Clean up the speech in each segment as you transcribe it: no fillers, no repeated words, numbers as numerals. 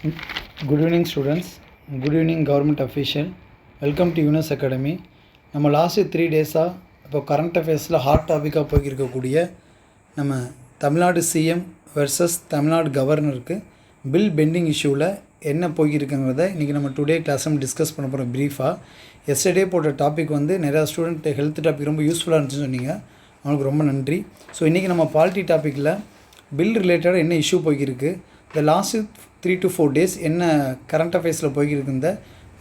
Good evening students, good evening government official, welcome to UNES Academy. நம்ம last 3 டேஸாக இப்போ current அஃபேர்ஸில் hot டாப்பிக்காக போய்க்கிருக்கக்கூடிய நம்ம Tamil Nadu CM versus Tamil Nadu கவர்னருக்கு bill bending இஷ்யூவில் என்ன போய்க்கிருக்குங்கிறத இன்றைக்கி நம்ம டுடே கிளாஸ் நம்ம டிஸ்கஸ் பண்ண போகிறோம் ப்ரீஃபாக. எஸ்டர்டே போட்ட டாபிக் வந்து நிறையா ஸ்டூடெண்ட் ஹெல்த் டாபிக் ரொம்ப யூஸ்ஃபுல்லாக இருந்துச்சுன்னு சொன்னீங்க, அவங்களுக்கு ரொம்ப நன்றி. ஸோ இன்றைக்கி நம்ம பாலிட்டி டாப்பிக்கில் பில் ரிலேட்டடாக என்ன இஷ்யூ போய்க்கிருக்கு, இந்த லாஸ்ட்டு 3 to 4 டேஸ் என்ன கரண்ட் அஃபேர்ஸில் போய்க்கிருக்குந்த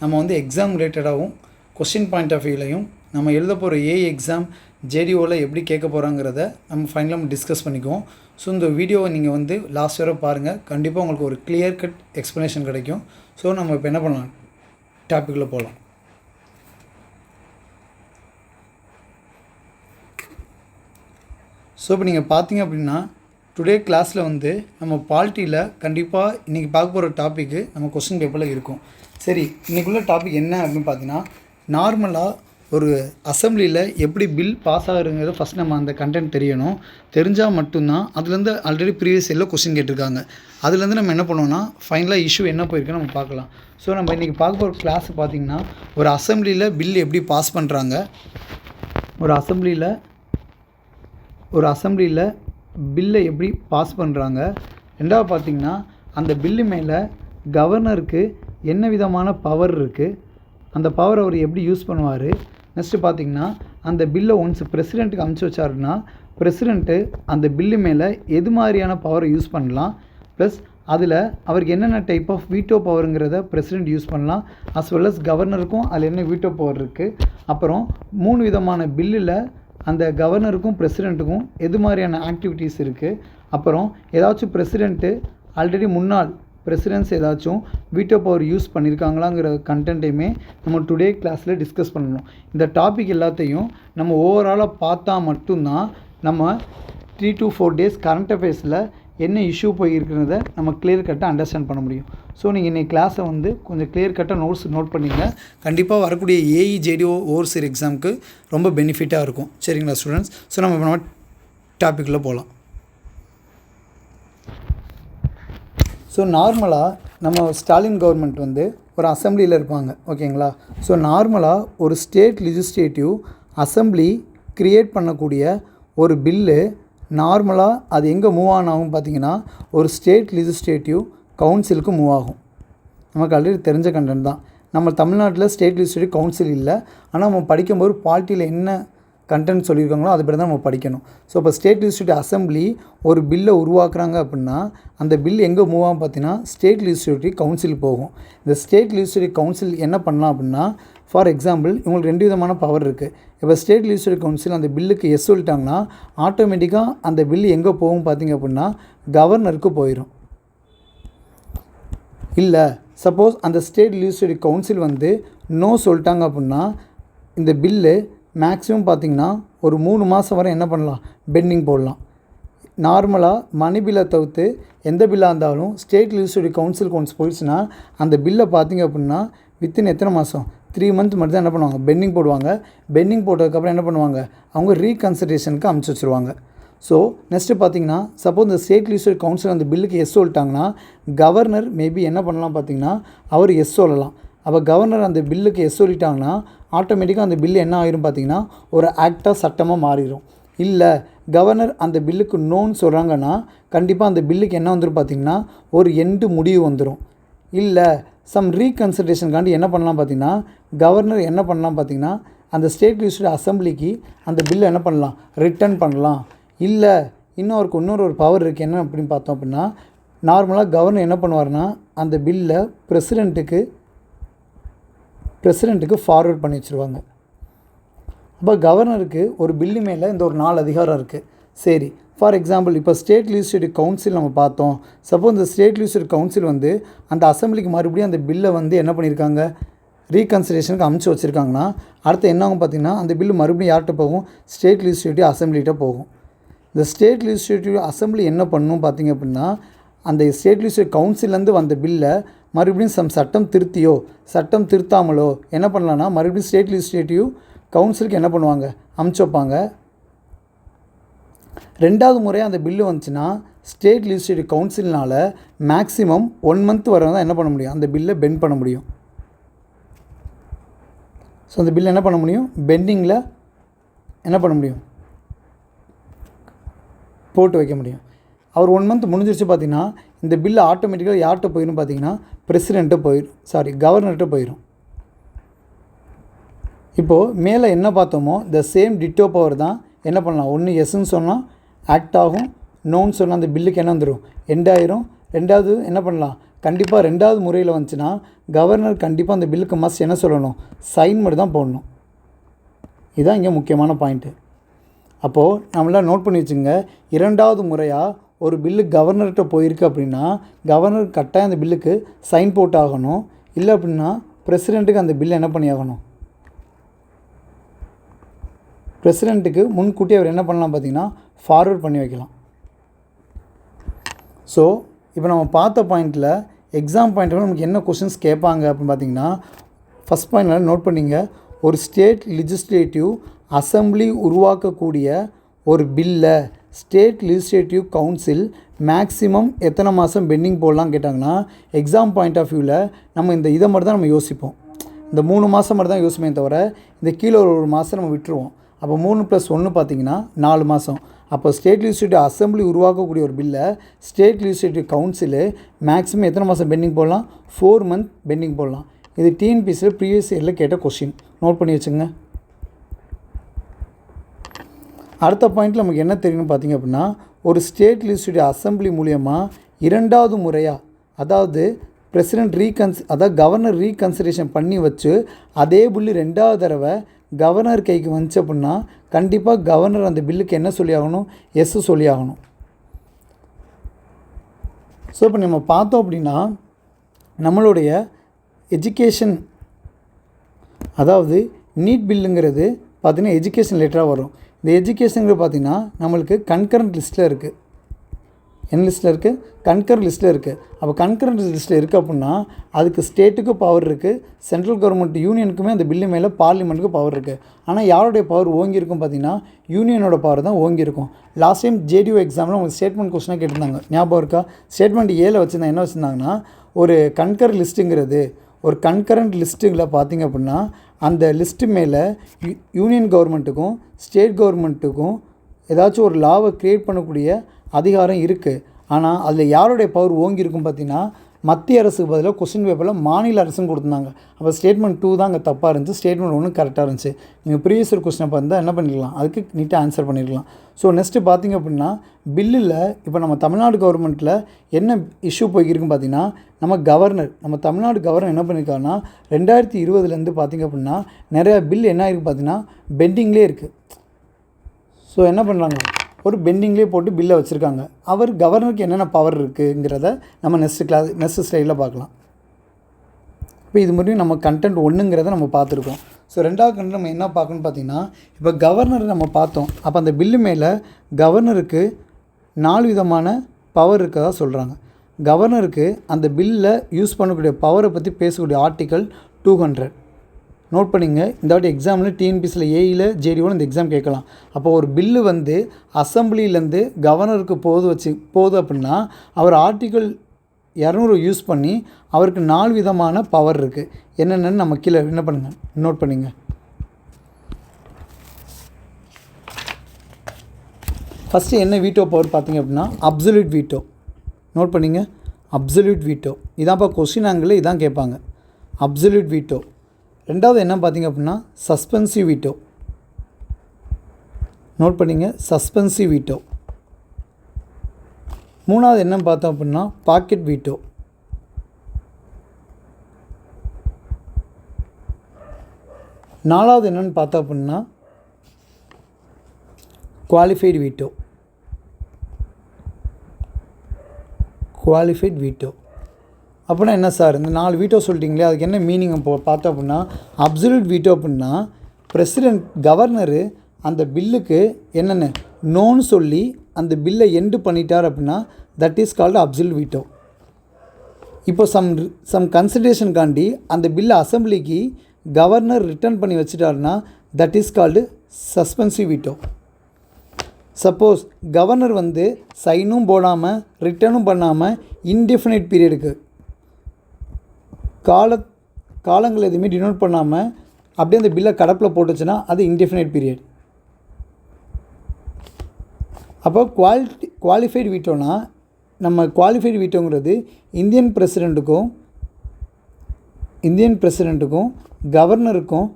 நம்ம வந்து எக்ஸாம் ரிலேட்டடாகவும் கொஸ்டின் பாயிண்ட் ஆஃப் வியூலையும் நம்ம எழுத போகிற எக்ஸாம் ஜேடிஓவில் எப்படி கேட்க போகிறாங்கிறத நம்ம ஃபைனலாக நம்ம டிஸ்கஸ் பண்ணிக்குவோம். ஸோ இந்த வீடியோவை நீங்கள் வந்து லாஸ்ட் வரை பாருங்கள், கண்டிப்பாக உங்களுக்கு ஒரு கிளியர் கட் எக்ஸ்ப்ளனேஷன் கிடைக்கும். ஸோ நம்ம இப்போ என்ன பண்ணலாம், டாப்பிக்கில் போகலாம். ஸோ இப்போ நீங்கள் பார்த்தீங்க அப்படின்னா டுடே கிளாஸில் வந்து நம்ம பாலிட்டியில் கண்டிப்பாக இன்றைக்கி பார்க்க போகிற டாப்பிக்கு நம்ம கொஸ்டின் பேப்பரில் இருக்கும். சரி, இன்றைக்குள்ள டாபிக் என்ன அப்படின்னு பார்த்தீங்கன்னா, நார்மலாக ஒரு அசம்பிளியில் எப்படி பில் பாஸ் ஆகுறதுங்கிறத ஃபஸ்ட் நம்ம அந்த கண்டென்ட் தெரியணும். தெரிஞ்சால் மட்டும்தான் அதுலேருந்து ஆல்ரெடி ப்ரீவியஸ் இயரில் கொஸ்டின் கேட்டிருக்காங்க, அதுலேருந்து நம்ம என்ன பண்ணுவோம்னா ஃபைனலாக இஷ்யூ என்ன போயிருக்குன்னு நம்ம பார்க்கலாம். ஸோ நம்ம இன்றைக்கி பார்க்க போகிற கிளாஸ் பார்த்திங்கன்னா, ஒரு அசம்பிளியில் பில் எப்படி பாஸ் பண்ணுறாங்க, ஒரு அசம்பிளியில் பில்லை எப்படி பாஸ் பண்ணுறாங்க, ரெண்டாவது பார்த்திங்கன்னா அந்த பில்லு மேலே கவர்னருக்கு என்ன விதமான பவர் இருக்குது, அந்த பவர் அவர் எப்படி யூஸ் பண்ணுவார். நெக்ஸ்ட்டு பார்த்திங்கன்னா அந்த பில்லை ஒன்ஸ் பிரசிடெண்ட்டுக்கு அனுப்பிச்சி வச்சாருன்னா பிரசிடெண்ட்டு அந்த பில்லு மேலே எது மாதிரியான பவரை யூஸ் பண்ணலாம், ப்ளஸ் அதில் அவருக்கு என்னென்ன டைப் ஆஃப் வீட்டோ பவருங்கிறத பிரசிடெண்ட் யூஸ் பண்ணலாம், அஸ் வெல் அஸ் கவர்னருக்கும் அதில் என்ன வீட்டோ பவர் இருக்குது. அப்புறம் 3 விதமான பில்லில் அந்த கவர்னருக்கும் பிரசிடெண்ட்டுக்கும் எது மாதிரியான ஆக்டிவிட்டீஸ் இருக்குது. அப்புறம் ஏதாச்சும் பிரசிடெண்ட்டு ஆல்ரெடி முன்னாள் பிரசிடெண்ட்ஸ் ஏதாச்சும் வீட்டோ பவர் யூஸ் பண்ணியிருக்காங்களாங்கிற கண்டென்ட்டையுமே நம்ம டுடே கிளாஸில் டிஸ்கஸ் பண்ணணும். இந்த டாபிக் எல்லாத்தையும் நம்ம ஓவராலாக பார்த்தா மட்டும்தான் நம்ம 3 to 4 டேஸ் கரண்ட் அஃபேர்ஸில் என்ன இஷ்யூ போயிருக்கிறத நம்ம கிளியர் கட்டாக அண்டர்ஸ்டாண்ட் பண்ண முடியும். ஸோ நீங்கள் இன்றைக்கி கிளாஸை வந்து கொஞ்சம் கிளியர் கட்டாக நோட் பண்ணிங்க, கண்டிப்பாக வரக்கூடிய ஜேடிஓ ஓவர்சீர் எக்ஸாமுக்கு ரொம்ப பெனிஃபிட்டாக இருக்கும். சரிங்களா ஸ்டூடெண்ட்ஸ்? ஸோ நம்ம டாப்பிக்கில் போகலாம். ஸோ நார்மலாக நம்ம ஸ்டாலின் கவர்மெண்ட் வந்து ஒரு அசம்பிளியில் இருப்பாங்க, ஓகேங்களா. ஸோ நார்மலாக ஒரு ஸ்டேட் லெஜிஸ்லேட்டிவ் அசம்பிளி க்ரியேட் பண்ணக்கூடிய ஒரு பில்லு நார்மலாக அது எங்கே மூவ் ஆகும் பார்த்திங்கன்னா, ஒரு ஸ்டேட் லெஜிஸ்லேட்டிவ் கவுன்சிலுக்கு மூவ் ஆகும். நமக்கு ஆல்ரெடி தெரிஞ்ச கண்டென்ட் தான். நம்ம தமிழ்நாட்டில் ஸ்டேட் லெஜிஸ்லேட்டிவ் கவுன்சில் இல்லை, ஆனால் நம்ம படிக்கும்போது பாலிட்டியில் என்ன கண்டென்ட் சொல்லியிருக்காங்களோ அது படி தான் நம்ம படிக்கணும். ஸோ இப்போ ஸ்டேட் லெஜிஸ்லேட்டிவ் அசம்பிளி ஒரு பில்லை உருவாக்குறாங்க அப்படின்னா அந்த பில் எங்கே மூவ் ஆகும் பார்த்தீங்கன்னா ஸ்டேட் லெஜிஸ்லேட்டிவ் கவுன்சில் போகும். இந்த ஸ்டேட் லெஜிஸ்லேட்டிவ் கவுன்சில் என்ன பண்ணலாம் அப்படின்னா, ஃபார் எக்ஸாம்பிள் இவங்களுக்கு 2 விதமான பவர் இருக்குது. இப்போ ஸ்டேட் லெஜிஸ்லேட்டிவ் கவுன்சில் அந்த பில்லுக்கு எஸ் சொல்லிட்டாங்கன்னா ஆட்டோமேட்டிக்காக அந்த பில்லு எங்கே போகும் பார்த்திங்க அப்படின்னா கவர்னருக்கு போயிடும். இல்லை சப்போஸ் அந்த ஸ்டேட் லெஜிஸ்லேட்டிவ் கவுன்சில் வந்து நோ சொல்லிட்டாங்க அப்படின்னா இந்த பில்லு மேக்ஸிமம் பார்த்திங்கன்னா ஒரு 3 மாதம் வரை என்ன பண்ணலாம், பெண்டிங் போடலாம். நார்மலாக மணி பில்லை தவிர்த்து எந்த பில்லாக இருந்தாலும் ஸ்டேட் லெஜிஸ்லேட்டிவ் கவுன்சிலுக்கு ஒன்ஸ் போயிடுச்சுன்னா அந்த பில்லை பார்த்திங்க அப்படின்னா வித்தின் எத்தனை மாதம், 3 மந்த் மட்டும் தான் என்ன பண்ணுவாங்க, பெண்டிங் போடுவாங்க. பெண்டிங் போட்டதுக்கப்புறம் என்ன பண்ணுவாங்க, அவங்க ரீகன்சிடரேஷனுக்கு அனுப்பிச்சி வச்சுருவாங்க. ஸோ நெக்ஸ்ட்டு பார்த்திங்கன்னா சப்போஸ் இந்த ஸ்டேட் லெஜிஸ்லேட்டிவ் கவுன்சில் அந்த பில்லுக்கு எஸ் சொல்லிட்டாங்கன்னா கவர்னர் மேபி என்ன பண்ணலாம் பார்த்திங்கன்னா அவர் எஸ் சொல்லலாம். அப்போ கவர்னர் அந்த பில்லுக்கு எஸ் சொல்லிட்டாங்கன்னா ஆட்டோமேட்டிக்காக அந்த பில்லு என்ன ஆகிரும் பார்த்திங்கன்னா ஒரு ஆக்டாக சட்டமாக மாறிடும். இல்லை கவர்னர் அந்த பில்லுக்கு நோன்னு சொல்கிறாங்கன்னா கண்டிப்பாக அந்த பில்லுக்கு என்ன வந்துடும் பார்த்திங்கன்னா ஒரு எண்டு முடிவு வந்துடும். இல்லை சம் ரீகன்சிடரேஷனுக்காண்டி என்ன பண்ணலாம் பார்த்திங்கன்னா கவர்னர் என்ன பண்ணலாம் பார்த்திங்கன்னா அந்த ஸ்டேட் லெஜிஸ்லேட்டிவ் அசம்பிளிக்கு அந்த பில்லை என்ன பண்ணலாம், ரிட்டர்ன் பண்ணலாம். இல்லை இன்னொரு பவர் இருக்குது, என்ன அப்படின்னு பார்த்தோம் அப்படின்னா நார்மலாக கவர்னர் என்ன பண்ணுவார்னா அந்த பில்லை பிரசிடெண்ட்டுக்கு ஃபார்வர்ட் பண்ணி வச்சுருவாங்க. அப்போ கவர்னருக்கு ஒரு பில்லு மேலே இந்த ஒரு 4 அதிகாரம் இருக்குது. சரி, ஃபார் எக்ஸாம்பிள் இப்போ ஸ்டேட் லெஜிஸ்லேட்டிவ் கவுன்சில் நம்ம பார்த்தோம். சப்போஸ் இந்த ஸ்டேட் லெஜிஸ்லேட்டிவ் கவுன்சில் வந்து அந்த அசம்பிளிக்கு மறுபடியும் அந்த பில்லை வந்து என்ன பண்ணியிருக்காங்க, ரீகன்சிடரேஷனுக்கு அனுப்பிச்சி வச்சுருக்காங்கன்னா அடுத்து என்ன ஆகும் பார்த்திங்கன்னா அந்த பில்லு மறுபடியும் யார்கிட்ட போகும், ஸ்டேட் லெஜிஸ்லேட்டிவ் அசம்பிளிகிட்ட போகும். இந்த ஸ்டேட் லெஜிஸ்லேட்டிவ் அசம்பிளி என்ன பண்ணணும் பார்த்திங்க அப்படின்னா அந்த ஸ்டேட் லெஜிஸ்லேட்டிவ் கவுன்சிலேருந்து வந்த பில்லை மறுபடியும் சட்டம் திருத்தாமலோ என்ன பண்ணலான்னா மறுபடியும் ஸ்டேட் லெஜிஸ்லேட்டிவ் கவுன்சிலுக்கு என்ன பண்ணுவாங்க, அனுப்பிச்சி வைப்பாங்க. 2வது முறையாக அந்த பில்லு வந்துச்சுன்னா ஸ்டேட் லெஜிஸ்லேட்டிவ் கவுன்சில்னால் மேக்ஸிமம் 1 மந்த் வரை தான் என்ன பண்ண முடியும், அந்த பில்லை பெண்ட் பண்ண முடியும். ஸோ அந்த பில்லை என்ன பண்ண முடியும், பெண்டிங்கில் என்ன பண்ண முடியும், போட்டு வைக்க முடியும். அவர் 1 மந்த் முடிஞ்சிருச்சு பார்த்தீங்கன்னா இந்த பில்லு ஆட்டோமேட்டிக்காக யார்கிட்ட போயிடும் பார்த்தீங்கன்னா கவர்னர்கிட்ட போயிடும். இப்போது மேலே என்ன பார்த்தோமோ த சேம் டிட்டோ பவர் தான் என்ன பண்ணலாம், ஒன்று எஸ்ன்னு சொன்னால் ஆக்ட் ஆகும், நோன்னு சொன்னால் அந்த பில்லுக்கு என்ன வந்துடும், எண்ட் ஆயிரும். ரெண்டாவது என்ன பண்ணலாம், கண்டிப்பாக ரெண்டாவது முறையில் வந்துச்சுன்னா கவர்னர் கண்டிப்பாக அந்த பில்லுக்கு மஸ்ட் என்ன சொல்லணும், சைன் மட்டும் தான் போடணும். இதுதான் இங்கே முக்கியமான பாயிண்ட்டு. அப்போது நம்மளாம் நோட் பண்ணி வச்சுங்க, இரண்டாவது முறையாக ஒரு பில்லு கவர்னர்கிட்ட போயிருக்கு அப்படின்னா கவர்னர் கட்டாயம் அந்த பில்லுக்கு சைன் போட்டு ஆகணும். இல்லை அப்படின்னா பிரசிடெண்ட்டுக்கு அந்த பில்லை என்ன பண்ணி ஆகணும், பிரசிடெண்ட்டுக்கு முன்கூட்டி அவர் என்ன பண்ணலாம் பார்த்தீங்கன்னா ஃபார்வர்ட் பண்ணி வைக்கலாம். ஸோ இப்போ நம்ம பார்த்த பாயிண்ட்டில் எக்ஸாம் பாயிண்ட்டில் நமக்கு என்ன கொஷின்ஸ் கேட்பாங்க அப்படின்னு பார்த்தீங்கன்னா, ஃபஸ்ட் பாயிண்டில் நோட் பண்ணிங்க, ஒரு ஸ்டேட் லெஜிஸ்லேட்டிவ் அசம்பிளி உருவாக்கக்கூடிய ஒரு பில்லை ஸ்டேட் லெஜிஸ்லேட்டிவ் கவுன்சில் மேக்ஸிமம் எத்தனை மாதம் பெண்டிங் போடலாம் கேட்டாங்கன்னா எக்ஸாம் பாயிண்ட் ஆஃப் வியூவில் நம்ம இதை மட்டும் தான் நம்ம யோசிப்போம். இந்த 3 மாதம் மட்டும் தான் யோசிப்போமே தவிர இந்த கீழே ஒரு மாதம் நம்ம விட்டுருவோம். அப்போ 3 + 1 பார்த்திங்கன்னா 4 மாதம். அப்போ ஸ்டேட் லெஜிஸ்லேட்டிவ் அசம்பிளி உருவாக்கக்கூடிய ஒரு பில்லை ஸ்டேட் லெஜிஸ்லேட்டிவ் கவுன்சிலு மேக்ஸிமம் எத்தனை மாதம் பெண்டிங் போடலாம், 4 மந்த் பெண்டிங் போடலாம். இது டிஎன்பிசியில் ப்ரீவியஸ் இயரில் கேட்ட கொஸ்டின், நோட் பண்ணி வச்சுங்க. அடுத்த பாயிண்ட்டில் நமக்கு என்ன தெரியணும் பார்த்திங்க அப்படின்னா, ஒரு ஸ்டேட் லெஜிஸ்லேட்டிவ் அசம்பிளி மூலியமாக இரண்டாவது முறையாக, அதாவது பிரசிடெண்ட் கவர்னர் ரீகன்சிடரேஷன் பண்ணி வச்சு அதே பில்லு ரெண்டாவது தடவை கவர்னர் கைக்கு வந்துச்சு அப்படின்னா கண்டிப்பாக கவர்னர் அந்த பில்லுக்கு என்ன சொல்லி ஆகணும், எஸ் சொல்லி ஆகணும். ஸோ இப்போ நம்ம பார்த்தோம் அப்படின்னா நம்மளுடைய எஜுகேஷன், அதாவது நீட் பில்லுங்கிறது பார்த்திங்கன்னா எஜுகேஷன் லெட்டராக வரும். இந்த எஜுகேஷனுங்கிறது பார்த்திங்கன்னா நம்மளுக்கு கன்கரண்ட் லிஸ்ட்டில் இருக்குது. என்ன லிஸ்ட்டில் இருக்குது, கன்கரண்ட் லிஸ்ட்டில் இருக்குது. அப்போ கன்கரண்ட் லிஸ்ட்டில் இருக்குது அப்படின்னா அதுக்கு ஸ்டேட்டுக்கும் பவர் இருக்குது, சென்ட்ரல் கவர்மெண்ட் யூனியனுக்குமே அந்த பில்லு மேலே பார்லிமெண்ட்டுக்கு பவர் இருக்குது. ஆனால் யாருடைய பவர் ஓங்கியிருக்கும் பார்த்திங்கன்னா யூனியனோட பவர் தான் ஓங்கியிருக்கும். லாஸ்ட் டைம் ஜேடிஓ எக்ஸாமில் உங்களுக்கு ஸ்டேட்மெண்ட் கொஸ்டினாக கேட்டிருந்தாங்க, ஞாபகம் இருக்கா? ஸ்டேட்மெண்ட் ஏல வச்சுருந்தாங்க, என்ன வச்சுருந்தாங்கன்னா ஒரு கன்கரண்ட் லிஸ்ட்டுங்கிறது, ஒரு கன்கரண்ட் லிஸ்ட்டுகளை பார்த்திங்க அப்படின்னா அந்த லிஸ்ட்டு மேலே யூனியன் கவர்மெண்ட்டுக்கும் ஸ்டேட் கவர்மெண்ட்டுக்கும் ஏதாச்சும் ஒரு லாவை க்ரியேட் பண்ணக்கூடிய அதிகாரம் இருக்குது. ஆனால் அதில் யாருடைய பவர் ஓங்கியிருக்கும் பார்த்திங்கன்னா மத்திய அரசுக்கு பதிலாக கொஸ்டின் பேப்பரில் மாநில அரசுன்னு கொடுத்துருந்தாங்க. அப்போ ஸ்டேட்மெண்ட் 2 தான் அங்கே தப்பாக இருந்துச்சு, ஸ்டேட்மெண்ட் 1 கரெக்டாக இருந்துச்சு. நீங்கள் ப்ரீவியஸ் இயர் கொஸ்டினை பார்த்தா என்ன பண்ணிக்கலாம், அதுக்கு நீட்டாக ஆன்சர் பண்ணிடலாம். ஸோ நெக்ஸ்ட்டு பார்த்திங்க அப்படின்னா பில்லில் இப்போ நம்ம தமிழ்நாடு கவர்மெண்ட்டில் என்ன இஷ்யூ போய்க்கிருக்குன்னு பார்த்திங்கன்னா நம்ம தமிழ்நாடு கவர்னர் என்ன பண்ணியிருக்காருன்னா 2020 பார்த்திங்க அப்படின்னா நிறையா பில் என்ன ஆகிருக்கு பார்த்திங்கன்னா பெண்டிங்லேயே இருக்குது. ஸோ என்ன பண்ணுறாங்க, ஒரு பெண்டிங்லேயே போட்டு பில்லை வச்சுருக்காங்க. அவர் கவர்னருக்கு என்னென்ன பவர் இருக்குங்கிறத நம்ம நெக்ஸ்ட் ஸ்லைடில் பார்க்கலாம். இப்போ இது முடியும் நம்ம கண்டென்ட் 1ங்கிறத நம்ம பார்த்துருக்கோம். ஸோ ரெண்டாவது கண்டென்ட் நம்ம என்ன பார்க்கணும்னு பார்த்திங்கன்னா, இப்போ கவர்னரை நம்ம பார்த்தோம். அப்போ அந்த பில்லு மேலே கவர்னருக்கு 4 விதமான பவர் இருக்கதா சொல்கிறாங்க. கவர்னருக்கு அந்த பில்லில் யூஸ் பண்ணக்கூடிய பவரை பற்றி பேசக்கூடிய ஆர்டிக்கல் 200 நோட் பண்ணிங்க. இந்த வாட்டி எக்ஸாமில் டிஎன்பிசியில் ஏஇயில் ஜேடிஓவில் இந்த எக்ஸாம் கேட்கலாம். அப்போ ஒரு பில்லு அசம்பிளிலேருந்து கவர்னருக்கு போகுது அப்படின்னா அவர் ஆர்டிக்கல் 200 யூஸ் பண்ணி அவருக்கு 4 விதமான பவர் இருக்குது. என்னென்னு நம்ம கீழே என்ன பண்ணுங்கள், நோட் பண்ணிங்க. ஃபஸ்ட்டு என்ன வீட்டோ பவர் பார்த்திங்க அப்படின்னா அப்சல்யூட் வீட்டோ, நோட் பண்ணிங்க. அப்சல்யூட் வீட்டோ இதான்ப்பா கொஸ்டின் ஆங்கிளில் இதான் கேட்பாங்க, அப்சல்யூட் வீட்டோ. ரெண்டாவது என்ன பார்த்திங்க அப்படின்னா சஸ்பென்சிவ் வீட்டோ, நோட் பண்ணிங்க, சஸ்பென்சிவ் வீட்டோ. மூணாவது என்ன பார்த்தோம் அப்படின்னா பாக்கெட் வீட்டோ. நாலாவது என்னென்னு பார்த்தோம் அப்படின்னா குவாலிஃபைடு வீட்டோ. குவாலிஃபைட் வீட்டோ அப்படின்னா என்ன சார், இந்த 4 வீட்டோ சொல்லிட்டீங்களே, அதுக்கு என்ன மீனிங் பார்த்தோம் அப்படின்னா அப்சல்யூட் வீட்டோ அப்படின்னா கவர்னரு அந்த பில்லுக்கு என்னென்ன நோன்னு சொல்லி அந்த பில்லை எண்டு பண்ணிட்டார் அப்படின்னா that is called absolute veto. இப்போ சம் கன்சிடரேஷனுக்காண்டி அந்த பில்லை அசம்பிளிக்கு கவர்னர் ரிட்டர்ன் பண்ணி வச்சுட்டாருன்னா that is called suspensive veto. Suppose governor வந்து சைனும் போடாமல் ரிட்டனும் பண்ணாமல் இன்டெஃபினைட் பீரியடுக்கு காலங்கள் எதுவுமே டினோட் பண்ணாமல் அப்படியே அந்த பில்லை கடப்பில் போட்டுச்சுன்னா அது இன்டெஃபினைட் பீரியட். அப்போ குவாலிஃபைடு வீட்டோனா நம்ம குவாலிஃபைடு வீட்டோங்கிறது இந்தியன் பிரசிடெண்ட்டுக்கும் கவர்னருக்கும்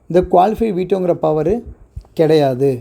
இந்த குவாலிஃபைடு வீட்டோங்கிற பவர் கிடையாது.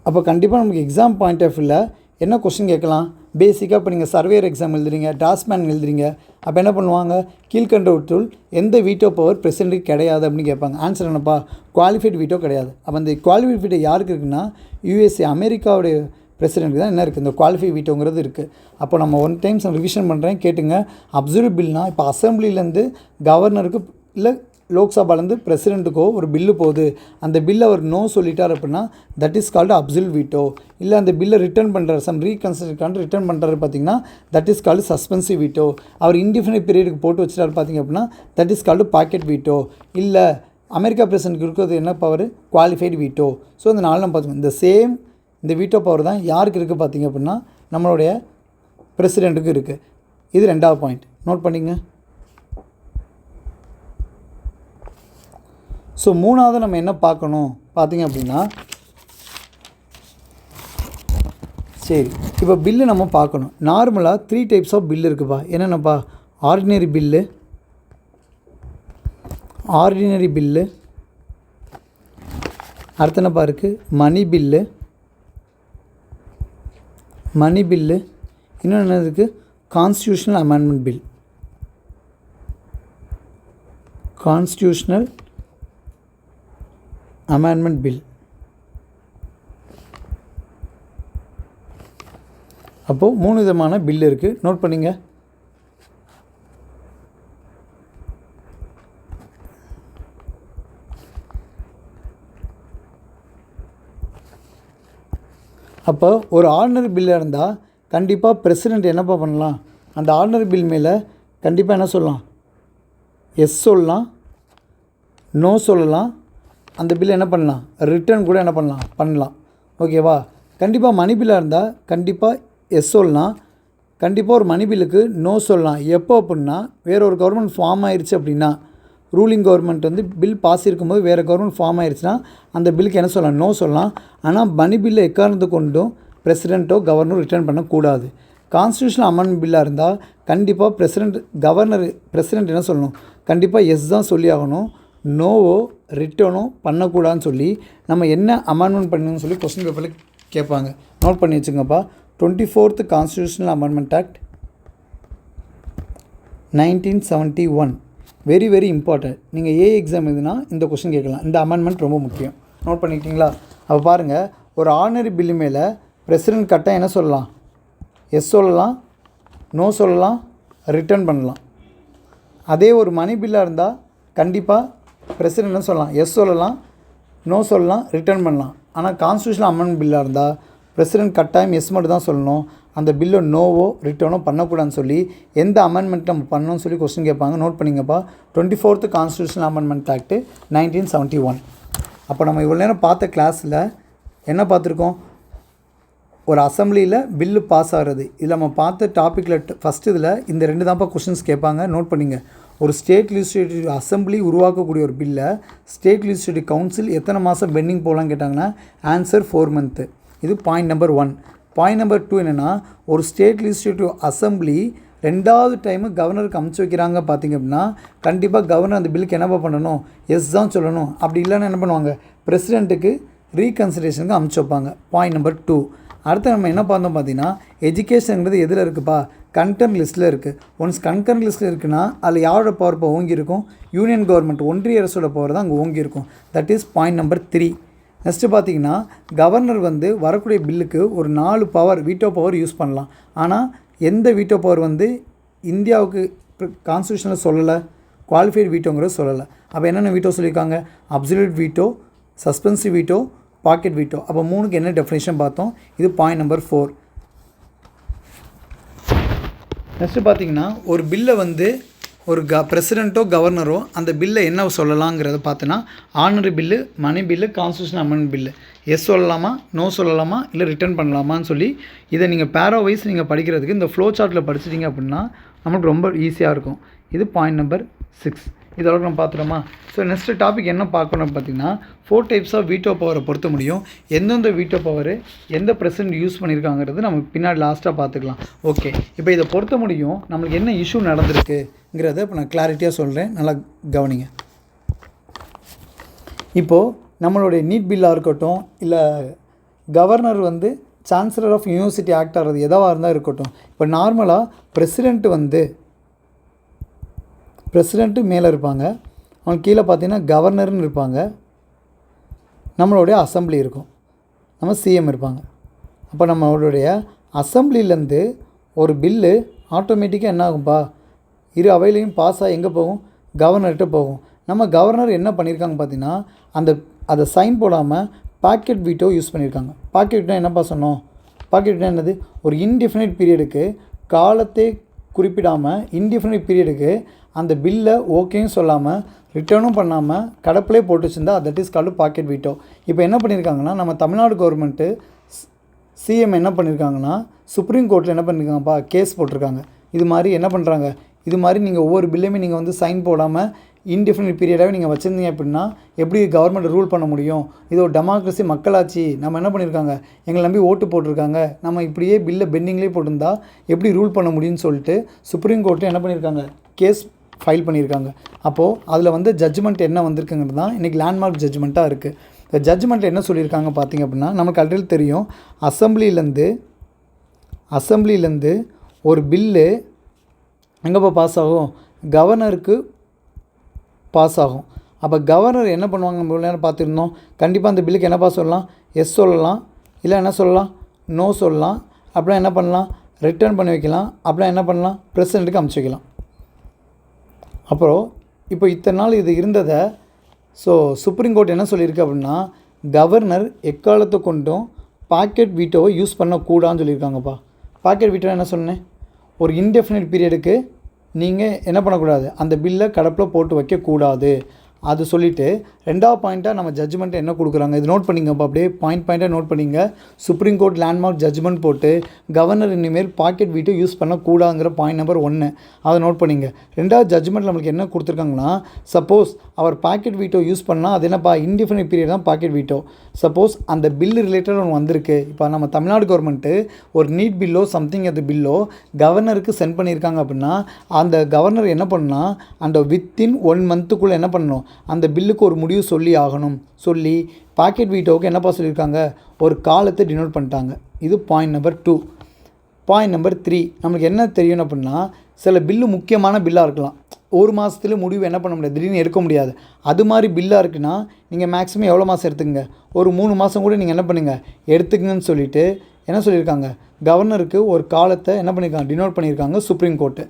அப்போ கண்டிப்பாக நமக்கு எக்ஸாம் பாயிண்ட் ஆஃப் வியூவில் என்ன கொஸ்டின் கேட்கலாம்? பேசிக்காக இப்போ நீங்கள் சர்வேயர் எக்ஸாம் எழுதுறீங்க, டிராஃப்ட்மேன் எழுதுறீங்க, அப்போ என்ன பண்ணுவாங்க? கீழ்கண்டவற்றுள் எந்த வீட்டோ பவர் பிரசிடெண்ட்டுக்கு கிடையாது அப்படின்னு கேட்பாங்க. ஆன்சர் என்னப்பா? குவாலிஃபைடு வீட்டோ கிடையாது. அப்போ அந்த குவாலிஃபைடு வீட்டோ யாருக்கு இருக்குன்னா யூஎஸ்ஏ அமெரிக்காவுடைய பிரசிடெண்ட்டுக்கு தான் என்ன இருக்குது, இந்த குவாலிஃபை வீட்டோங்கிறது இருக்குது. அப்போ நம்ம ஒன் டைம்ஸ் நான் ரிவிஷன் பண்ணுறேன் கேட்டுங்க. அப்சல்யூட் பில்னால் இப்போ அசம்பிளிலேருந்து கவர்னருக்கு இல்லை லோக்சபாலேருந்து பிரசிடெண்ட்டுக்கோ ஒரு பில்லு போகுது, அந்த பில்லை அவர் நோ சொல்லிட்டார் அப்படின்னா that is called absolute veto. இல்லை அந்த பில்லை ரிட்டர்ன் பண்ணுறாரு, சம் ரீகன்சிடர்கான்ட்டு ரிட்டர்ன் பண்ணுறாரு பார்த்தீங்கன்னா that is called suspensive veto. அவர் இன்டிஃபினைட் பீரியடுக்கு போட்டு வச்சுட்டாரு பார்த்தீங்க அப்படின்னா that is called pocket veto. இல்லை அமெரிக்கா பிரசிடெண்ட்டுக்கு இருக்கிறது என்ன பவர்? Qualified veto. ஸோ இந்த நாலு நம்ம பார்த்துக்கோங்க. இந்த வீட்டோ பவர் தான் யாருக்கு இருக்குது பார்த்தீங்க அப்படின்னா நம்மளுடைய பிரசிடெண்ட்டுக்கு இருக்குது. இது ரெண்டாவது பாயிண்ட் நோட் பண்ணிங்க. ஸோ மூணாவது நம்ம என்ன பார்க்கணும் பார்த்தீங்க அப்படின்னா, சரி இப்போ பில்லு நம்ம பார்க்கணும். நார்மலாக 3 டைப்ஸ் ஆஃப் பில்லு இருக்குப்பா. என்னென்னப்பா? ஆர்டினரி பில்லு, அடுத்து என்னப்பா இருக்குது? மணி பில்லு, இன்னொன்று என்ன இருக்குது? Constitutional amendment bill. அப்போது 3 விதமான பில் இருக்குது. நோட் பண்ணிங்க. அப்போ ஒரு ஆர்டினரி பில்லாக இருந்தால் கண்டிப்பாக பிரசிடெண்ட் என்னப்பா பண்ணலாம்? அந்த ஆர்டினரி பில் மேலே கண்டிப்பாக என்ன சொல்லலாம்? எஸ் சொல்லலாம், நோ சொல்லலாம். அந்த பில்லை என்ன பண்ணலாம்? ரிட்டர்ன் கூட என்ன பண்ணலாம். ஓகேவா? கண்டிப்பாக மணி பில்லாக இருந்தால் கண்டிப்பாக எஸ் சொல்லலாம், கண்டிப்பாக ஒரு மணி பில்லுக்கு நோ சொல்லலாம். எப்போ அப்படின்னா வேறு ஒரு கவர்மெண்ட் ஃபார்ம் ஆயிடுச்சு அப்படின்னா, ரூலிங் கவர்மெண்ட் வந்து பில் பாஸ் இருக்கும்போது வேறு கவர்மெண்ட் ஃபார்ம் ஆயிடுச்சுன்னா அந்த பில்லுக்கு என்ன சொல்லலாம்? நோ சொல்லலாம். ஆனால் மணி பில்லை எக்காரணத்து கொண்டும் பிரசிடெண்ட்டோ கவர்னரோ ரிட்டர்ன் பண்ணக்கூடாது. கான்ஸ்டியூஷனல் அமெண்ட்மெண்ட் பில்லாக இருந்தால் கண்டிப்பாக பிரசிடெண்ட் என்ன சொல்லணும்? கண்டிப்பாக எஸ் தான் சொல்லி ஆகணும். நோவோ ரிட்டர்னோ பண்ணக்கூடாதுன்னு சொல்லி நம்ம என்ன அமெண்ட்மெண்ட் பண்ணணும்னு சொல்லி கொஸ்டின் பேப்பரில் கேட்பாங்க. நோட் பண்ணி வச்சுங்கப்பா. 24th constitutional amendment act 1971 very very important. நீங்கள் எக்ஸாம் எதுனா இந்த கொஸ்டின் கேட்கலாம். இந்த அமெண்ட்மெண்ட் ரொம்ப முக்கியம். நோட் பண்ணிக்கிட்டீங்களா? அப்போ பாருங்கள், ஒரு ஆர்டினரி பில்லு மேலே பிரசிடெண்ட் கரெக்டாக என்ன சொல்லலாம்? எஸ் சொல்லலாம், நோ சொல்லலாம், ரிட்டர்ன் பண்ணலாம். அதே ஒரு மணி பில்லாக இருந்தால் கண்டிப்பாக பிரசிடெண்ட் என்ன சொல்லலாம்? எஸ் சொல்லலாம், நோ சொல்லலாம், ரிட்டர்ன் பண்ணலாம். ஆனால் கான்ஸ்டியூஷனல் அமெண்ட்மெண்ட் பில்லாக இருந்தால் பிரசிடெண்ட் கட்டாயம் எஸ் மட்டும் தான் சொல்லணும். அந்த பில்லை நோவோ ரிட்டர்னோ பண்ணக்கூடாதுன்னு சொல்லி எந்த அமெண்ட்மெண்ட் நம்ம பண்ணணும்னு சொல்லி கொஸ்டின் கேட்பாங்க. நோட் பண்ணிங்கப்பா. 24th constitutional amendment act 1971. அப்போ நம்ம இவ்வளோ நேரம் பார்த்த கிளாஸில் என்ன பார்த்துருக்கோம்? ஒரு அசம்பிளியில் பில்லு பாஸ் ஆகிறது. இதில் நம்ம பார்த்த டாப்பிக்கில் ஃபஸ்ட்டு இதில் இந்த 2 தான்ப்பா கொஸ்டின்ஸ் கேட்பாங்க. நோட் பண்ணிங்க. ஒரு ஸ்டேட் லெஜிஸ்லேட்டிவ் அசம்பிளி உருவாக்கக்கூடிய ஒரு பில்லை ஸ்டேட் லெஜிஸ்லேட்டிவ் கவுன்சில் எத்தனை மாதம் பெண்டிங் போகலான்னு கேட்டாங்கன்னா ஆன்சர் 4 months. இது பாயிண்ட் நம்பர் 1. பாயிண்ட் நம்பர் 2 என்னென்னா, ஒரு ஸ்டேட் லெஜிஸ்லேட்டிவ் அசம்பிளி 2வது டைமு கவர்னருக்கு அமுச்சு வைக்கிறாங்க பார்த்திங்க அப்படின்னா கண்டிப்பாக கவர்னர் அந்த பில்லுக்கு என்னப்பா பண்ணணும்? எஸ் தான் சொல்லணும். அப்படி இல்லைன்னா என்ன பண்ணுவாங்க? பிரசிடெண்ட்டுக்கு ரீகன்சிடரேஷனுக்கு அமுச்சு வைப்பாங்க. Point number 2. அடுத்து நம்ம என்ன பார்த்தோம் பார்த்தீங்கன்னா, எஜுகேஷனுங்கிறது எதில் இருக்குப்பா? கன்கரண்ட் லிஸ்ட்டில் இருக்குது. ஒன்ஸ் கன்கரண்ட் லிஸ்ட்டில் இருக்குன்னா அதில் யாரோட பவர் இப்போ ஓங்கியிருக்கும்? யூனியன் கவர்மெண்ட், ஒன்றிய அரசோட பவர் தான் அங்கே ஓங்கியிருக்கும். That is point number 3. Next பார்த்தீங்கன்னா, கவர்னர் வந்து வரக்கூடிய பில்லுக்கு ஒரு 4 பவர் வீட்டோ பவர் யூஸ் பண்ணலாம். ஆனால் எந்த வீட்டோ பவர் வந்து இந்தியாவுக்கு கான்ஸ்டியூஷனில் சொல்லலை? குவாலிஃபைடு வீட்டோங்கிறது சொல்லலை. அப்போ என்னென்ன வீட்டோ சொல்லியிருக்காங்க? Absolute veto, suspensive veto, pocket veto. அப்போ 3க்கு என்ன டெஃபினேஷன் பார்த்தோம்? இது பாயிண்ட் நம்பர் 4. நெக்ஸ்ட்டு பார்த்தீங்கன்னா, ஒரு பில்லை வந்து ஒரு பிரசிடெண்ட்டோ கவர்னரோ அந்த பில்லை என்ன சொல்லலாங்கிறத பார்த்தோன்னா ordinary bill, money bill, constitutional amendment bill yes சொல்லலாமா, நோ சொல்லலாமா, இல்லை ரிட்டர்ன் பண்ணலாமான்னு சொல்லி இதை நீங்கள் பேரா வைஸ் நீங்கள் படிக்கிறதுக்கு இந்த ஃப்ளோ சார்ட்டில் படிச்சிட்டிங்க அப்படின்னா நமக்கு ரொம்ப ஈஸியாக இருக்கும். இது பாயிண்ட் நம்பர் 6. இதோட நம்ம பார்த்துட்டோமா. ஸோ நெக்ஸ்ட் டாபிக் என்ன பார்க்கணும் பார்த்தீங்கன்னா 4 டைப்ஸ் ஆஃப் வீட்டோ பவரை பொறுத்த முடியும். எந்தெந்த வீட்டோ பவர் எந்த பிரசிடென்ட் யூஸ் பண்ணியிருக்காங்கிறது நம்ம பின்னாடி லாஸ்ட்டாக பார்த்துக்கலாம். ஓகே, இப்போ இதை பொறுத்த முடியும் நம்மளுக்கு என்ன இஷ்யூ நடந்திருக்குங்கிறத இப்போ நான் கிளாரிட்டியாக சொல்கிறேன், நல்லா கவனிங்க. இப்போது நம்மளுடைய நீட் பில்லாக இருக்கட்டும், இல்லை governor chancellor of university act ஆகிறது எதாவாக இருந்தால் இருக்கட்டும். இப்போ நார்மலாக பிரசிடெண்ட்டு மேலே இருப்பாங்க, அவங்க கீழே பார்த்தீங்கன்னா கவர்னர்னு இருப்பாங்க, நம்மளுடைய அசம்பிளி இருக்கும், நம்ம சிஎம் இருப்பாங்க. அப்போ நம்மளுடைய அசம்பிளிலேருந்து ஒரு பில்லு ஆட்டோமேட்டிக்காக என்ன ஆகும்பா, இரு அவையிலையும் பாஸ் ஆகி எங்கே போகும், கவர்னர்கிட்ட போகும். நம்ம கவர்னர் என்ன பண்ணியிருக்காங்க பார்த்தீங்கன்னா அதை சைன் போடாமல் பாக்கெட் வீட்டோ யூஸ் பண்ணியிருக்காங்க. பாக்கெட் வீட்டோ என்னப்பா சொன்னோம், பாக்கெட் வீட்டோ என்னது, ஒரு இன்டிஃபினைட் பீரியடுக்கு காலத்தை குறிப்பிடாமல் இன்டிஃபினைட் பீரியடுக்கு அந்த பில்லை ஓகேன்னு சொல்லாமல் ரிட்டர்னும் பண்ணாமல் கடப்பிலே போட்டு வச்சுருந்தா that is called pocket veto. இப்போ என்ன பண்ணியிருக்காங்கன்னா நம்ம தமிழ்நாடு கவர்மெண்ட்டு சிஎம் என்ன பண்ணியிருக்காங்கன்னா சுப்ரீம் கோர்ட்டில் என்ன பண்ணியிருக்காங்கப்பா, கேஸ் போட்டிருக்காங்க. இது மாதிரி என்ன பண்ணுறாங்க, இது மாதிரி நீங்கள் ஒவ்வொரு பில்லையுமே நீங்கள் சைன் போடாமல் இன்டிஃபினிட் பீரியடாகவே நீங்கள் வச்சுருந்தீங்க அப்படின்னா எப்படி கவர்மெண்ட் ரூல் பண்ண முடியும், இது ஒரு டெமோக்ரஸி மக்களாட்சி, நம்ம என்ன பண்ணியிருக்காங்க, எங்களை நம்பி ஓட்டு போட்டிருக்காங்க, நம்ம இப்படியே பில்லை பெண்டிங்லேயே போட்டிருந்தா எப்படி ரூல் பண்ண முடியும்னு சொல்லிட்டு சுப்ரீம் கோர்ட்டில் என்ன பண்ணியிருக்காங்க, கேஸ் ஃபைல் பண்ணியிருக்காங்க. அப்போது அதில் ஜட்ஜ்மெண்ட் என்ன வந்திருக்குங்கிறது தான் இன்றைக்கி லேண்ட்மார்க் ஜட்ஜ்மெண்ட்டாக இருக்குது. இந்த ஜட்ஜ்மெண்ட்டில் என்ன சொல்லியிருக்காங்க பார்த்திங்க அப்படின்னா நமக்கு ஆல்ரெடி தெரியும், அசம்பிளிலேருந்து ஒரு பில்லு எங்கேப்பா பாஸ் ஆகும், கவர்னருக்கு பாஸ் ஆகும். அப்போ கவர்னர் என்ன பண்ணுவாங்க, நம்ம இவ்வளோ நேரம் பார்த்துருந்தோம். கண்டிப்பாக அந்த பில்லுக்கு என்னப்பா சொல்லலாம், எஸ் சொல்லலாம், இல்லை என்ன சொல்லலாம், நோ சொல்லலாம், அப்படிலாம் என்ன பண்ணலாம், ரிட்டர்ன் பண்ணி வைக்கலாம், அப்படிலாம் என்ன பண்ணலாம், பிரசிடெண்ட்டுக்கு அமுச்சு வைக்கலாம். அப்புறம் இப்போ இத்தனை நாள் இது இருந்ததை சுப்ரீம் கோர்ட் என்ன சொல்லியிருக்கு அப்படின்னா கவர்னர் எக்காலத்தை கொண்டும் பாக்கெட் வீட்டோவை யூஸ் பண்ணக்கூடாதுன்னு சொல்லியிருக்காங்கப்பா. பாக்கெட் வீட்டோ என்ன சொன்னேன், ஒரு இன்டெஃபினைட் பீரியடுக்கு நீங்கள் என்ன பண்ணக்கூடாது, அந்த பில்லை கடப்பில் போட்டு வைக்கக்கூடாது. அது சொல்லிவிட்டு ரெண்டாவது பாயிண்ட்டாக நம்ம ஜட்ஜ்மெண்ட்டை என்ன கொடுக்குறாங்க, இது நோட் பண்ணிங்கப்பா, அப்படியே பாயிண்ட்டாக நோட் பண்ணிங்க. சுப்ரீம் கோர்ட் லேண்ட்மார்க் ஜட்ஜ்மெண்ட் போட்டு கவர்னர் இனிமேல் பாக்கெட் வீட்டோ யூஸ் பண்ணக்கூடாதுங்கிற பாயிண்ட் நம்பர் 1 அதை நோட் பண்ணிங்க. ரெண்டாவது ஜட்ஜ்மெண்ட் நம்மளுக்கு என்ன கொடுத்துருக்காங்கன்னா சப்போஸ் அவர் பாக்கெட் வீட்டோ யூஸ் பண்ணால் அது என்னப்பா, இன்டிஃபினைட் பீரியட் தான் பாக்கெட் வீட்டோ. சப்போஸ் அந்த பில்லு ரிலேட்டட் ஒன்று வந்திருக்கு, இப்போ நம்ம தமிழ்நாடு கவர்மெண்ட்டு ஒரு நீட் பில்லோ சம்திங் அது பில்லோ கவர்னருக்கு சென்ட் பண்ணியிருக்காங்க அப்படின்னா அந்த கவர்னர் என்ன பண்ணால் அந்த வித்தின் 1 மந்த்துக்குள்ளே என்ன பண்ணணும், அந்த பில்லுக்கு ஒரு முடிவு சொல்லி ஆகணும். சொல்லி பாக்கெட் வீட்டோவுக்கு என்னப்பா சொல்லியிருக்காங்க, ஒரு காலத்தை டினோட் பண்ணிட்டாங்க. இது பாயிண்ட் நம்பர் 2. பாயிண்ட் நம்பர் 3 நம்மளுக்கு என்ன தெரியும் அப்படின்னா சில பில்லு முக்கியமான பில்லாக இருக்கலாம், ஒரு மாதத்துல முடிவு என்ன பண்ண முடியாது, திடீர்னு எடுக்க முடியாது. அது மாதிரி பில்லாக இருக்குன்னா நீங்கள் மேக்ஸிமம் எவ்வளோ மாதம் எடுத்துக்கங்க, ஒரு 3 மாதம் கூட நீங்கள் என்ன பண்ணுங்கள் எடுத்துக்கங்கன்னு சொல்லிவிட்டு என்ன சொல்லியிருக்காங்க, கவர்னருக்கு ஒரு காலத்தை என்ன பண்ணியிருக்காங்க, டினோட் பண்ணியிருக்காங்க சுப்ரீம் கோர்ட்டு.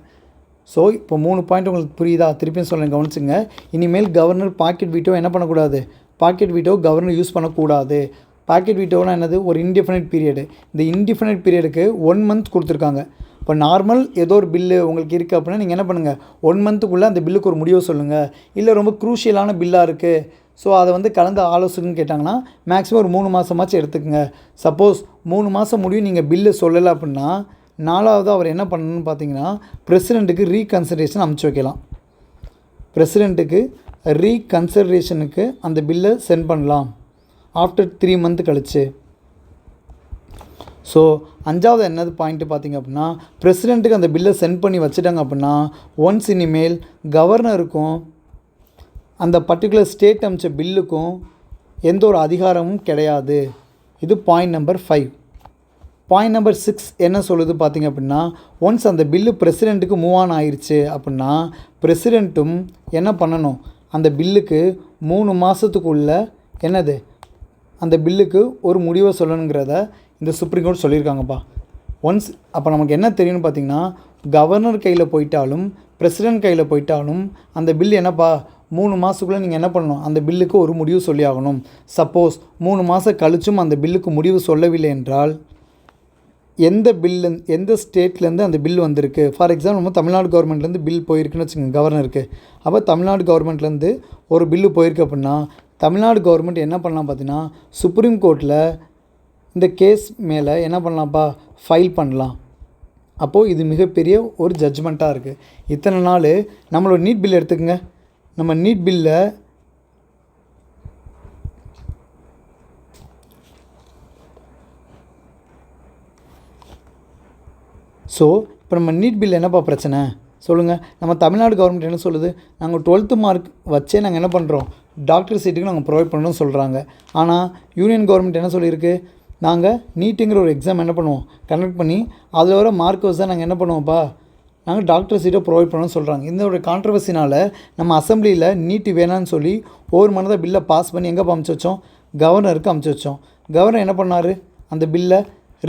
ஸோ இப்போ 3 பாயிண்ட் உங்களுக்கு புரியுதா, திருப்பியும் சொல்லுங்கள், கவனிச்சுங்க. இனிமேல் கவர்னர் பாக்கெட் வீட்டோ என்ன பண்ணக்கூடாது, பாக்கெட் வீட்டோ கவர்னர் யூஸ் பண்ணக்கூடாது. பாக்கெட் வீட்டோனா என்னது, ஒரு இன்டிஃபினைட் பீரியடு. இந்த இன்டிஃபினைட் பீரியடுக்கு 1 மந்த் கொடுத்துருக்காங்க. இப்போ நார்மல் ஏதோ ஒரு பில்லு உங்களுக்கு இருக்குது அப்படின்னா நீங்கள் என்ன பண்ணுங்கள், 1 மந்த்துக்குள்ளே அந்த பில்லுக்கு ஒரு முடிவை சொல்லுங்கள். இல்லை ரொம்ப க்ரூஷியலான பில்லாக இருக்குது, ஸோ அதை கலந்து ஆலோசனைன்னு கேட்டாங்கன்னா மேக்ஸிமம் ஒரு 3 மாதமாச்சும் எடுத்துக்கங்க. சப்போஸ் 3 மாதம் முடியும் நீங்கள் பில்லு சொல்லலை அப்படின்னா 4வது அவர் என்ன பண்ணணும்னு பார்த்தீங்கன்னா பிரசிடெண்ட்டுக்கு ரீகன்சிடரேஷன் அனுப்பிச்சி வைக்கலாம். பிரசிடெண்ட்டுக்கு ரீகன்சிடரேஷனுக்கு அந்த பில்லை சென்ட் பண்ணலாம் ஆஃப்டர் 3 மந்த் கழிச்சு. ஸோ 5வது என்னது பாயிண்ட்டு பார்த்திங்க அப்படின்னா பிரசிடெண்ட்டுக்கு அந்த பில்லை சென்ட் பண்ணி வச்சுட்டாங்க அப்படின்னா ஒன்ஸ் இனிமேல் கவர்னருக்கும் அந்த பர்டிகுலர் ஸ்டேட் அனுப்பிச்ச பில்லுக்கும் எந்த ஒரு அதிகாரமும் கிடையாது. இது பாயிண்ட் நம்பர் 5. பாயிண்ட் நம்பர் 6 என்ன சொல்லுது பார்த்திங்க அப்படின்னா ஒன்ஸ் அந்த பில்லு பிரசிடெண்ட்டுக்கு மூவ் ஆன் ஆயிடுச்சு அப்படின்னா பிரசிடெண்ட்டும் என்ன பண்ணணும், அந்த பில்லுக்கு 3 மாதத்துக்குள்ளே என்னது அந்த பில்லுக்கு ஒரு முடிவை சொல்லணுங்கிறத இந்த சுப்ரீம் கோர்ட் சொல்லியிருக்காங்கப்பா. ஒன்ஸ் அப்போ நமக்கு என்ன தெரியும்னு பார்த்திங்கன்னா கவர்னர் கையில் போயிட்டாலும் பிரசிடெண்ட் கையில் போயிட்டாலும் அந்த பில் என்னப்பா 3 மாதத்துக்குள்ளே நீங்கள் என்ன பண்ணணும், அந்த பில்லுக்கு ஒரு முடிவு சொல்லி ஆகணும். சப்போஸ் 3 மாதம் கழிச்சும் அந்த பில்லுக்கு முடிவு சொல்லவில்லை என்றால் எந்த ஸ்டேட்லேருந்து அந்த பில் வந்திருக்கு, ஃபார் எக்ஸாம்பிள் நம்ம தமிழ்நாடு கவர்மெண்ட்லேருந்து பில் போயிருக்குன்னு வச்சுக்கோங்க கவர்னருக்கு. அப்போ தமிழ்நாடு கவர்மெண்ட்லேருந்து ஒரு பில்லு போயிருக்கு அப்படின்னா தமிழ்நாடு கவர்மெண்ட் என்ன பண்ணலாம் பார்த்தீங்கன்னா, சுப்ரீம் கோர்ட்டில் இந்த கேஸ் மேலே என்ன பண்ணலாம்ப்பா, ஃபைல் பண்ணலாம். அப்போது இது மிகப்பெரிய ஒரு ஜட்ஜ்மெண்ட்டாக இருக்குது. இத்தனை நாள் நம்மளோட நீட் பில் எடுத்துக்கங்க. நம்ம நீட் பில்ல ஸோ இப்போ நம்ம நீட் பில் என்னப்பா பிரச்சனை சொல்லுங்கள். நம்ம தமிழ்நாடு கவர்மெண்ட் என்ன சொல்லுது, நாங்கள் 12th மார்க் வச்சே நாங்கள் என்ன பண்ணுறோம், டாக்டர் சீட்டுக்கு நாங்கள் ப்ரொவைட் பண்ணணும்னு சொல்கிறாங்க. ஆனால் யூனியன் கவர்மெண்ட் என்ன சொல்லியிருக்கு, நாங்கள் நீட்டுங்கிற ஒரு எக்ஸாம் என்ன பண்ணுவோம், கண்டக்ட் பண்ணி அதில் வர மார்க் வச்சு தான் நாங்கள் என்ன பண்ணுவோம்ப்பா, நாங்கள் டாக்டர் சீட்டை ப்ரொவைட் பண்ணணும்னு சொல்கிறாங்க. இந்த ஒரு கான்ட்ரவர்சினால் நம்ம அசம்பிளியில் நீட்டு வேணான்னு சொல்லி ஒவ்வொரு மனதாக பில்லை பாஸ் பண்ணி எங்கே அமுச்சு வச்சோம், கவர்னருக்கு அமுச்சு வச்சோம். கவர்னர் என்ன பண்ணார், அந்த பில்லை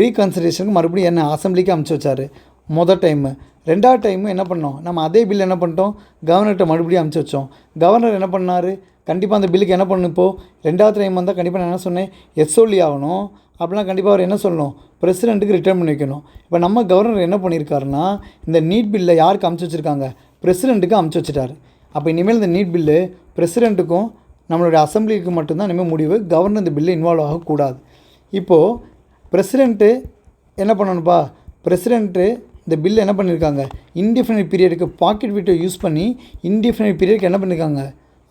ரீகன்சிடரேஷனுக்கு மறுபடியும் என்ன அசம்பிளிக்கு அமுச்சு வச்சார் மொதல் டைமு. ரெண்டாவது டைமு என்ன பண்ணோம், நம்ம அதே பில் என்ன பண்ணிட்டோம், கவர்னர்கிட்ட மறுபடியும் அமுச்சு வச்சோம். கவர்னர் என்ன பண்ணார், கண்டிப்பாக அந்த பில்லுக்கு என்ன பண்ணணும், இப்போது ரெண்டாவது டைம் வந்தால் கண்டிப்பாக நான் என்ன சொன்னேன், எஸ் சொல்லி ஆகணும். அப்படிலாம் கண்டிப்பாக அவர் என்ன சொல்லணும், பிரசிடெண்ட்டுக்கு ரிட்டர்ன் பண்ணி வைக்கணும். இப்போ நம்ம கவர்னர் என்ன பண்ணியிருக்காருன்னா, இந்த நீட் பில்லை யாருக்கு அமுச்சு வச்சுருக்காங்க, பிரசிடெண்ட்டுக்கு அமுச்சு வச்சுட்டார். அப்போ இனிமேல் இந்த நீட் பில்லு பிரசிடெண்ட்டுக்கும் நம்மளுடைய அசம்பிளிக்கு மட்டும்தான் இனிமேல் முடிவு, கவர்னர் இந்த பில்லு இன்வால்வ் ஆகக்கூடாது. இப்போது பிரசிடெண்ட்டு என்ன பண்ணணும்ப்பா, பிரசிடெண்ட்டு இந்த பில் என்ன பண்ணியிருக்காங்க, இன்டிஃபினிட் பீரியடுக்கு பாக்கெட் வீட்டை யூஸ் பண்ணி இன்டிஃபினிட் பீரியடுக்கு என்ன பண்ணியிருக்காங்க,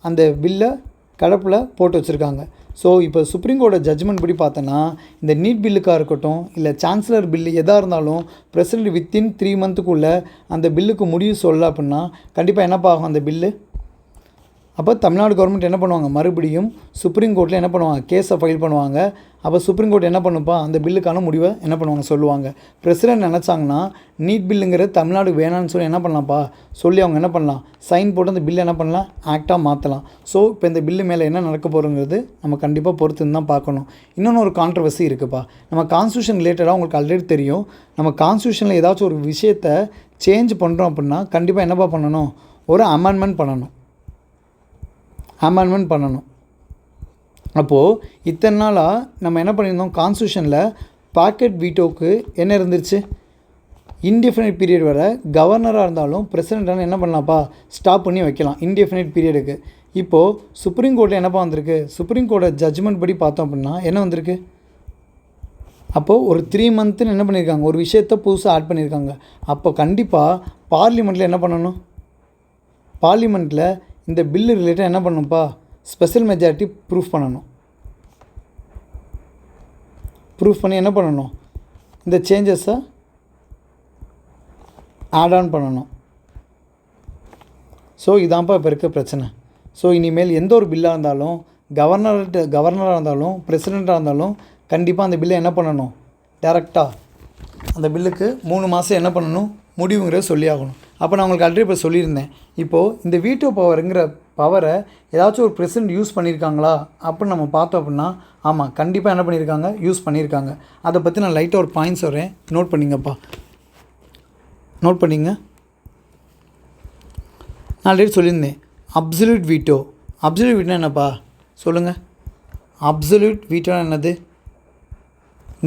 அந்த பில்லை கடப்பில் போட்டு வச்சுருக்காங்க. ஸோ இப்போ சுப்ரீம் கோர்ட்டோட ஜட்ஜ்மெண்ட் படி பார்த்தோன்னா, இந்த நீட் பில்லுக்காக இருக்கட்டும், இல்லை சான்சலர் பில்லு எதாக இருந்தாலும் பிரசிடெண்ட் வித்தின் 3 மந்த்துக்குள்ளே அந்த பில்லுக்கு முடிவு சொல்ல அப்படின்னா கண்டிப்பாக என்னப்பா ஆகும் அந்த பில்லு. அப்போ தமிழ்நாடு கவர்மெண்ட் என்ன பண்ணுவாங்க, மறுபடியும் சுப்ரீம் கோர்ட்டில் என்ன பண்ணுவாங்க, கேஸை ஃபைல் பண்ணுவாங்க. அப்போ சுப்ரீம் கோர்ட் என்ன பண்ணுப்பா, அந்த பில்லுக்கான முடிவை என்ன பண்ணுவாங்க சொல்லுவாங்க. பிரசிடெண்ட் நினச்சாங்கன்னா நீட் பில்லுங்கிற தமிழ்நாடு வேணான்னு சொல்லி என்ன பண்ணலாம்ப்பா சொல்லி அவங்க என்ன பண்ணலாம், சைன் போட்டு அந்த பில்லை என்ன பண்ணலாம், ஆக்டாக மாற்றலாம். ஸோ இப்போ இந்த பில்லு மேலே என்ன நடக்க போகிறோங்கிறது நம்ம கண்டிப்பாக பொறுத்துன்னு தான் பார்க்கணும். இன்னொன்று ஒரு கான்ட்ரவர்சி இருக்குப்பா, நம்ம கான்ஸ்டியூஷன் ரிலேட்டடாக உங்களுக்கு ஆல்ரெடி தெரியும். நம்ம கான்ஸ்டியூஷனில் ஏதாச்சும் ஒரு விஷயத்தை சேஞ்ச் பண்ணுறோம் அப்படின்னா கண்டிப்பாக என்னப்பா பண்ணணும், ஒரு அமெண்ட்மெண்ட் பண்ணணும். அப்போது இத்தனை நாளாக நம்ம என்ன பண்ணியிருந்தோம், கான்ஸ்டியூஷனில் பாக்கெட் வீட்டோவுக்கு என்ன இருந்துச்சு, இன்டிஃபினிட் பீரியட் வர கவர்னராக இருந்தாலும் பிரசிடெண்ட்டான என்ன பண்ணலாம்ப்பா, ஸ்டாப் பண்ணி வைக்கலாம் இன்டிஃபினிட் பீரியடுக்கு. இப்போது சுப்ரீம் கோர்ட்டில் என்னப்பா வந்திருக்கு, சுப்ரீம் கோர்ட்டோட ஜட்ஜ்மெண்ட் படி பார்த்தோம் அப்படின்னா என்ன வந்திருக்கு, அப்போது ஒரு 3 மந்த்துன்னு என்ன பண்ணியிருக்காங்க, ஒரு விஷயத்தை புதுசாக ஆட் பண்ணியிருக்காங்க. அப்போ கண்டிப்பாக பார்லிமெண்ட்டில் என்ன பண்ணணும், பார்லிமெண்ட்டில் இந்த பில்லு ரிலேட்டாக என்ன பண்ணணும்ப்பா, ஸ்பெஷல் மெஜாரிட்டி ப்ரூஃப் பண்ணணும். ப்ரூஃப் பண்ணி என்ன பண்ணணும், இந்த சேஞ்சஸை ஆட் ஆன் பண்ணணும். ஸோ இதான்ப்பா இப்போ இருக்க பிரச்சனை. ஸோ இனிமேல் எந்த ஒரு பில்லாக இருந்தாலும் கவர்னராக இருந்தாலும் பிரசிடெண்ட்டாக இருந்தாலும் கண்டிப்பாக அந்த பில்லை என்ன பண்ணணும், டேரெக்டாக அந்த பில்லுக்கு 3 மாதம் என்ன பண்ணணும், முடிவுங்கிறத சொல்லி ஆகணும். அப்போ நான் உங்களுக்கு ஆல்ரெடி இப்போ சொல்லியிருந்தேன், இப்போது இந்த வீட்டோ பவருங்கிற பவரை ஏதாச்சும் ஒரு பிரசிடெண்ட் யூஸ் பண்ணியிருக்காங்களா அப்படின்னு நம்ம பார்த்தோம் அப்படின்னா ஆமாம் கண்டிப்பாக என்ன பண்ணியிருக்காங்க, யூஸ் பண்ணியிருக்காங்க. அதை பற்றி நான் லைட்டாக ஒரு பாயிண்ட்ஸ் வரேன், நோட் பண்ணிங்கப்பா, நோட் பண்ணிங்க. நான் ஆல்ரெடி சொல்லியிருந்தேன் அப்சல்யூட் வீட்டோ. அப்சல்யூட் வீட்டோனா என்னப்பா சொல்லுங்கள், அப்சல்யூட் வீட்டோனா என்னது,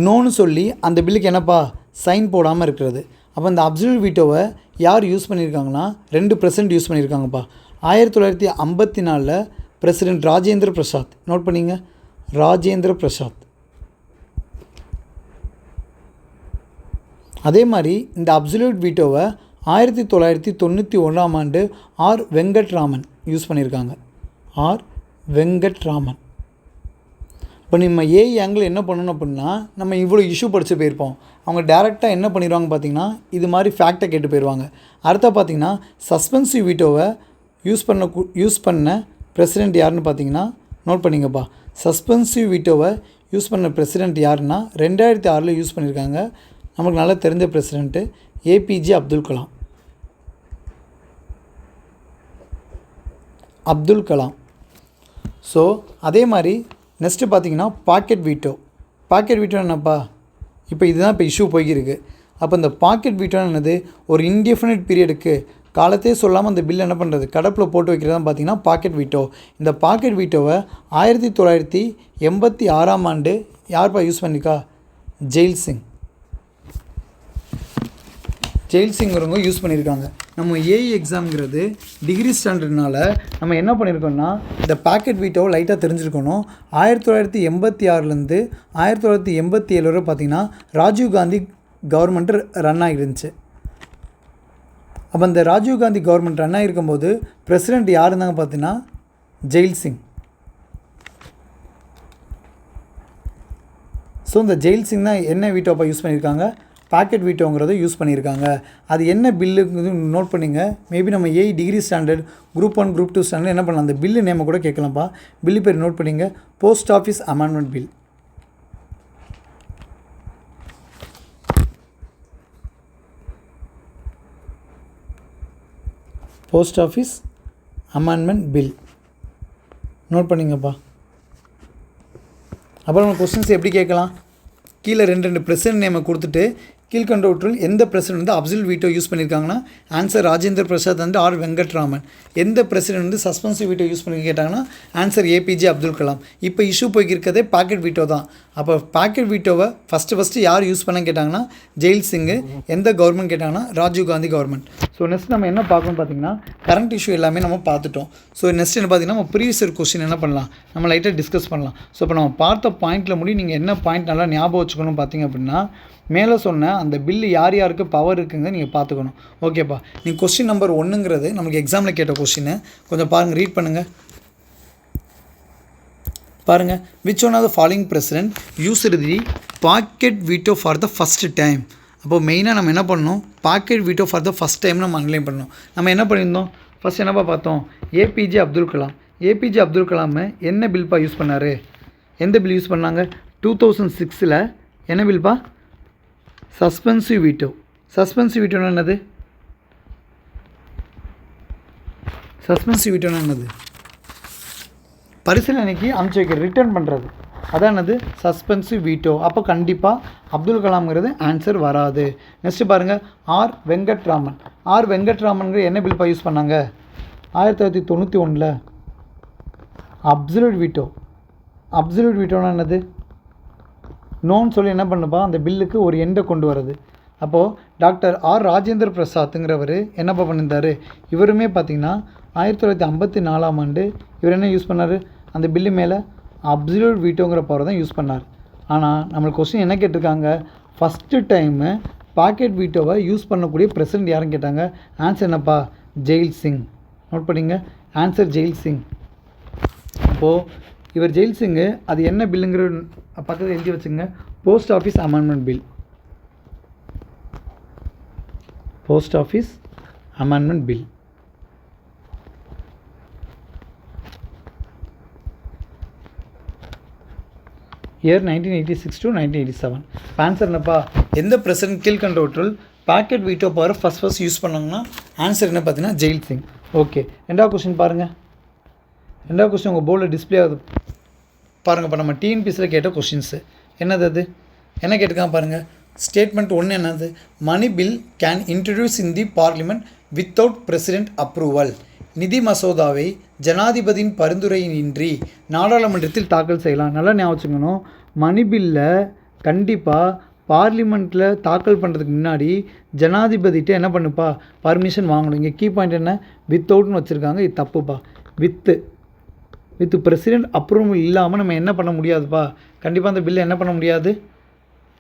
நோன்னு சொல்லி அந்த பில்லுக்கு என்னப்பா சைன் போடாமல் இருக்கிறது. அப்போ இந்த அப்சல்யூட் வீட்டோவை யார் யூஸ் பண்ணியிருக்காங்கன்னா 2 பிரசிடெண்ட் யூஸ் பண்ணியிருக்காங்கப்பா. 1954 பிரசிடெண்ட் ராஜேந்திர பிரசாத், நோட் பண்ணிங்க, ராஜேந்திர பிரசாத். அதே மாதிரி இந்த அப்சல்யூட் வீட்டோவை 1991ஆம் ஆண்டு ஆர் வெங்கட்ராமன் யூஸ் பண்ணியிருக்காங்க. ஆர் வெங்கட்ராமன். இப்போ நம்ம ஆங்கிள் என்ன பண்ணணும் அப்படின்னா, நம்ம இவ்வளோ இஷ்யூ படித்து போயிருப்போம். அவங்க டேரெக்டாக என்ன பண்ணிடுவாங்க பார்த்தீங்கன்னா, இது மாதிரி ஃபேக்டை கேட்டு போயிடுவாங்க. அடுத்த பார்த்தீங்கன்னா சஸ்பென்சிவ் வீட்டோவை யூஸ் பண்ண பிரசிடெண்ட் யாருன்னு பார்த்தீங்கன்னா நோட் பண்ணிங்கப்பா. சஸ்பென்சிவ் வீட்டோவை யூஸ் பண்ண பிரசிடெண்ட் யாருன்னா 2006 யூஸ் பண்ணியிருக்காங்க. நமக்கு நல்லா தெரிஞ்ச president APJ Abdul Kalam. So அதே மாதிரி நெக்ஸ்ட்டு பார்த்தீங்கன்னா பாக்கெட் வீட்டோ. பாக்கெட் வீட்டோ என்னப்பா, இப்போ இதுதான் இப்போ இஷ்யூ போய்கிருக்கு. அப்போ இந்த பாக்கெட் வீட்டோன்னு என்னது, ஒரு இன்டிஃபினிட் பீரியடுக்கு காலத்தையே சொல்லாமல் அந்த பில் என்ன பண்ணுறது, கடப்பில் போட்டு வைக்கிறது தான் பார்த்தீங்கன்னா பாக்கெட் வீட்டோ. இந்த பாக்கெட் வீட்டோவை 1986ஆம் ஆண்டு யார்ப்பா யூஸ் பண்ணிக்கா, ஜெயில் சிங்கிறவங்க யூஸ் பண்ணியிருக்காங்க. நம்ம ஏஇ எக்ஸாம்ங்கிறது டிகிரி ஸ்டாண்டர்ட்னால நம்ம என்ன பண்ணியிருக்கோம்னா இந்த பாக்கெட் வீட்டோவை லைட்டாக தெரிஞ்சிருக்கணும். 1986லேருந்து 1987 வரை பார்த்திங்கன்னா ராஜீவ்காந்தி கவர்மெண்ட் ரன் ஆகிருந்துச்சு. அப்போ இந்த ராஜீவ்காந்தி கவர்மெண்ட் ரன் ஆகிருக்கும்போது பிரசிடெண்ட் யார் இருந்தாங்க பார்த்தீங்கன்னா ஜெயில் சிங். ஸோ இந்த ஜெயில் சிங் தான் என்ன வீட்டோப்பா யூஸ் பண்ணியிருக்காங்க, பாக்கெட் வீட்டோங்கிறத யூஸ் பண்ணியிருக்காங்க. அது என்ன பில்லுங்கிறது நோட் பண்ணிங்க. மேபி நம்ம AE degree standard group 1 group 2 standard என்ன பண்ணலாம், அந்த பில்லு நேமை கூட கேட்கலாம்ப்பா. பில்லு பேர் நோட் பண்ணிங்க, post office amendment bill. Post office amendment bill note பண்ணிங்கப்பா. அப்புறம் நம்ம கொஸ்டின்ஸ் எப்படி கேட்கலாம், கீழே 2 பிரசிடென்ட் நேமை கொடுத்துட்டு கீழ்கண்டவற்றுள் எந்த பிரசிடென்ட் வந்து அப்சல்யூட் வீட்டோ யூஸ் பண்ணியிருக்காங்கன்னா answer Rajendra Prasad and R Venkataraman. எந்த பிரசிடென்ட் வந்து சஸ்பென்சிவ் வீட்டோ யூஸ் பண்ணி கேட்டாங்கன்னா ஆன்சர் ஏபிஜே அப்துல் கலாம். இப்போ இஷ்யூ போய்க்கிருக்கதே பாக்கெட் வீட்டோ தான். அப்போ பாக்கெட் வீட்டோவை ஃபஸ்ட்டு யார் யூஸ் பண்ண கேட்டாங்கன்னா ஜெயில் சிங்கு. எந்த கவர்மெண்ட் கேட்டாங்கன்னா ராஜீவ்காந்தி கவர்மெண்ட். ஸோ நெக்ஸ்ட் நம்ம என்ன பார்க்கணும்னு பார்த்தீங்கன்னா கரண்ட் இஷ்யூ எல்லாமே நம்ம பார்த்துட்டோம். ஸோ நெக்ஸ்ட் என்ன பார்த்தீங்கன்னா நம்ம ப்ரீவியஸ் இயர் கொஸ்டின் என்ன பண்ணலாம், நம்ம லைட்டாக டிஸ்கஸ் பண்ணலாம். ஸோ இப்போ நம்ம பார்த்த பாயிண்ட்டில் முடி நீங்கள் என்ன பாயிண்ட் நல்லா ஞாபகம் வச்சுக்கணும் பார்த்தீங்க அப்படின்னா மேலே சொன்ன அந்த பில்லு யார் யாருக்கு பவர் இருக்குங்க நீங்கள் பார்த்துக்கணும். ஓகேப்பா, நீங்கள் கொஸ்டின் நம்பர் 1ங்கிறது நமக்கு எக்ஸாமில் கேட்ட கொஸ்டின் கொஞ்சம் பாருங்கள், ரீட் பண்ணுங்கள். பாருங்கள், which one of the following president used the pocket veto for the first time. அப்போது மெயினாக நம்ம என்ன பண்ணணும், pocket veto for the first time நம்ம அன்லைன் பண்ணணும். நம்ம என்ன பண்ணியிருந்தோம், ஃபஸ்ட் என்னப்பா பார்த்தோம், ஏபிஜே அப்துல் கலாம். ஏபிஜே அப்துல் கலாம் என்ன பில்ப்பா யூஸ் பண்ணார், எந்த பில் யூஸ் பண்ணாங்க 2006 என்ன பில்ப்பா, சஸ்பென்சிவ் வீட்டோ. சஸ்பென்சிவ் வீட்டோன்னா என்னது, சஸ்பென்சிவ் வீட்டோன்னா என்னது, பரிசீலனைக்கு அனுப்பிச்சு வைக்கிற ரிட்டர்ன் பண்ணுறது, அதான் என்னது சஸ்பென்சிவ் வீட்டோ. அப்போ கண்டிப்பாக அப்துல் கலாம்ங்கிறது ஆன்சர் வராது. நெக்ஸ்ட்டு பாருங்கள், ஆர் வெங்கட்ராமன். ஆர் வெங்கட்ராமன்கிற என்ன பில்ப்பா யூஸ் பண்ணாங்க 1991 அப்சல்யூட் வீட்டோ. அப்சல்யூட் வீட்டோன்னா என்னது, நோன்னு சொல்லி என்ன பண்ணுப்பா அந்த பில்லுக்கு ஒரு எண்டை கொண்டு வரது. அப்போது டாக்டர் ஆர் ராஜேந்திர பிரசாத்துங்கிறவர் என்னப்பா பண்ணியிருந்தார், இவருமே பார்த்திங்கன்னா 1954 இவர் என்ன யூஸ் பண்ணார், அந்த பில்லு மேலே அப்சல்யூட் வீட்டோங்கிற பவர் தான் யூஸ் பண்ணார். ஆனால் நம்மளுக்கு கொஸ்டின் என்ன கேட்டிருக்காங்க, ஃபஸ்ட்டு டைமு பாக்கெட் வீட்டோவை யூஸ் பண்ணக்கூடிய பிரசிடென்ட் யாருன்னு கேட்டாங்க. ஆன்சர் என்னப்பா, ஜெயில் சிங். நோட் பண்ணிங்க, ஆன்சர் ஜெயில் சிங். அப்போது இவர் ஜெயில் சிங்கு அது என்ன பில்லுங்கிற பக்கத்தில் எழுதி வச்சுங்க, post office amendment bill. Post office amendment bill. Year 1986 to 1987. Answer என்னப்பா, எந்த பிரசிடென்ட் கீழ்கண்டவற்றுள் pocket veto power first use பண்ணாங்கன்னா ஆன்சர் என்ன பார்த்தீங்கன்னா ஜெயில் சிங். ஓகே, ரெண்டாவது கொஸ்டின் பாருங்கள். ரெண்டாவது கொஸ்டின் உங்கள் போர்டில் டிஸ்பிளே ஆகுது பாருங்கள். இப்போ நம்ம டிஎன்பிசியில் கேட்ட கொஸ்டின்ஸு என்னது, அது என்ன கேட்டிருக்காங்க பாருங்கள். ஸ்டேட்மெண்ட் 1 என்னது, money bill can introduce in the parliament without president approval. நிதி மசோதாவை ஜனாதிபதியின் பரிந்துரையின்றி நாடாளுமன்றத்தில் தாக்கல் செய்யலாம். நல்லா ஞாபகம் வச்சுக்கணும், மணி பில்லை கண்டிப்பாக பார்லிமெண்ட்டில் தாக்கல் பண்ணுறதுக்கு முன்னாடி ஜனாதிபதிகிட்ட என்ன பண்ணுப்பா பர்மிஷன் வாங்கணும். இங்கே கீ பாயிண்ட் என்ன, வித்தவுட்னு வச்சுருக்காங்க, இது தப்புப்பா. வித் பிரசிடென்ட் அப்ரூவல் இல்லாமல் நம்ம என்ன பண்ண முடியாதுப்பா, கண்டிப்பாக அந்த பில்லை என்ன பண்ண முடியாது,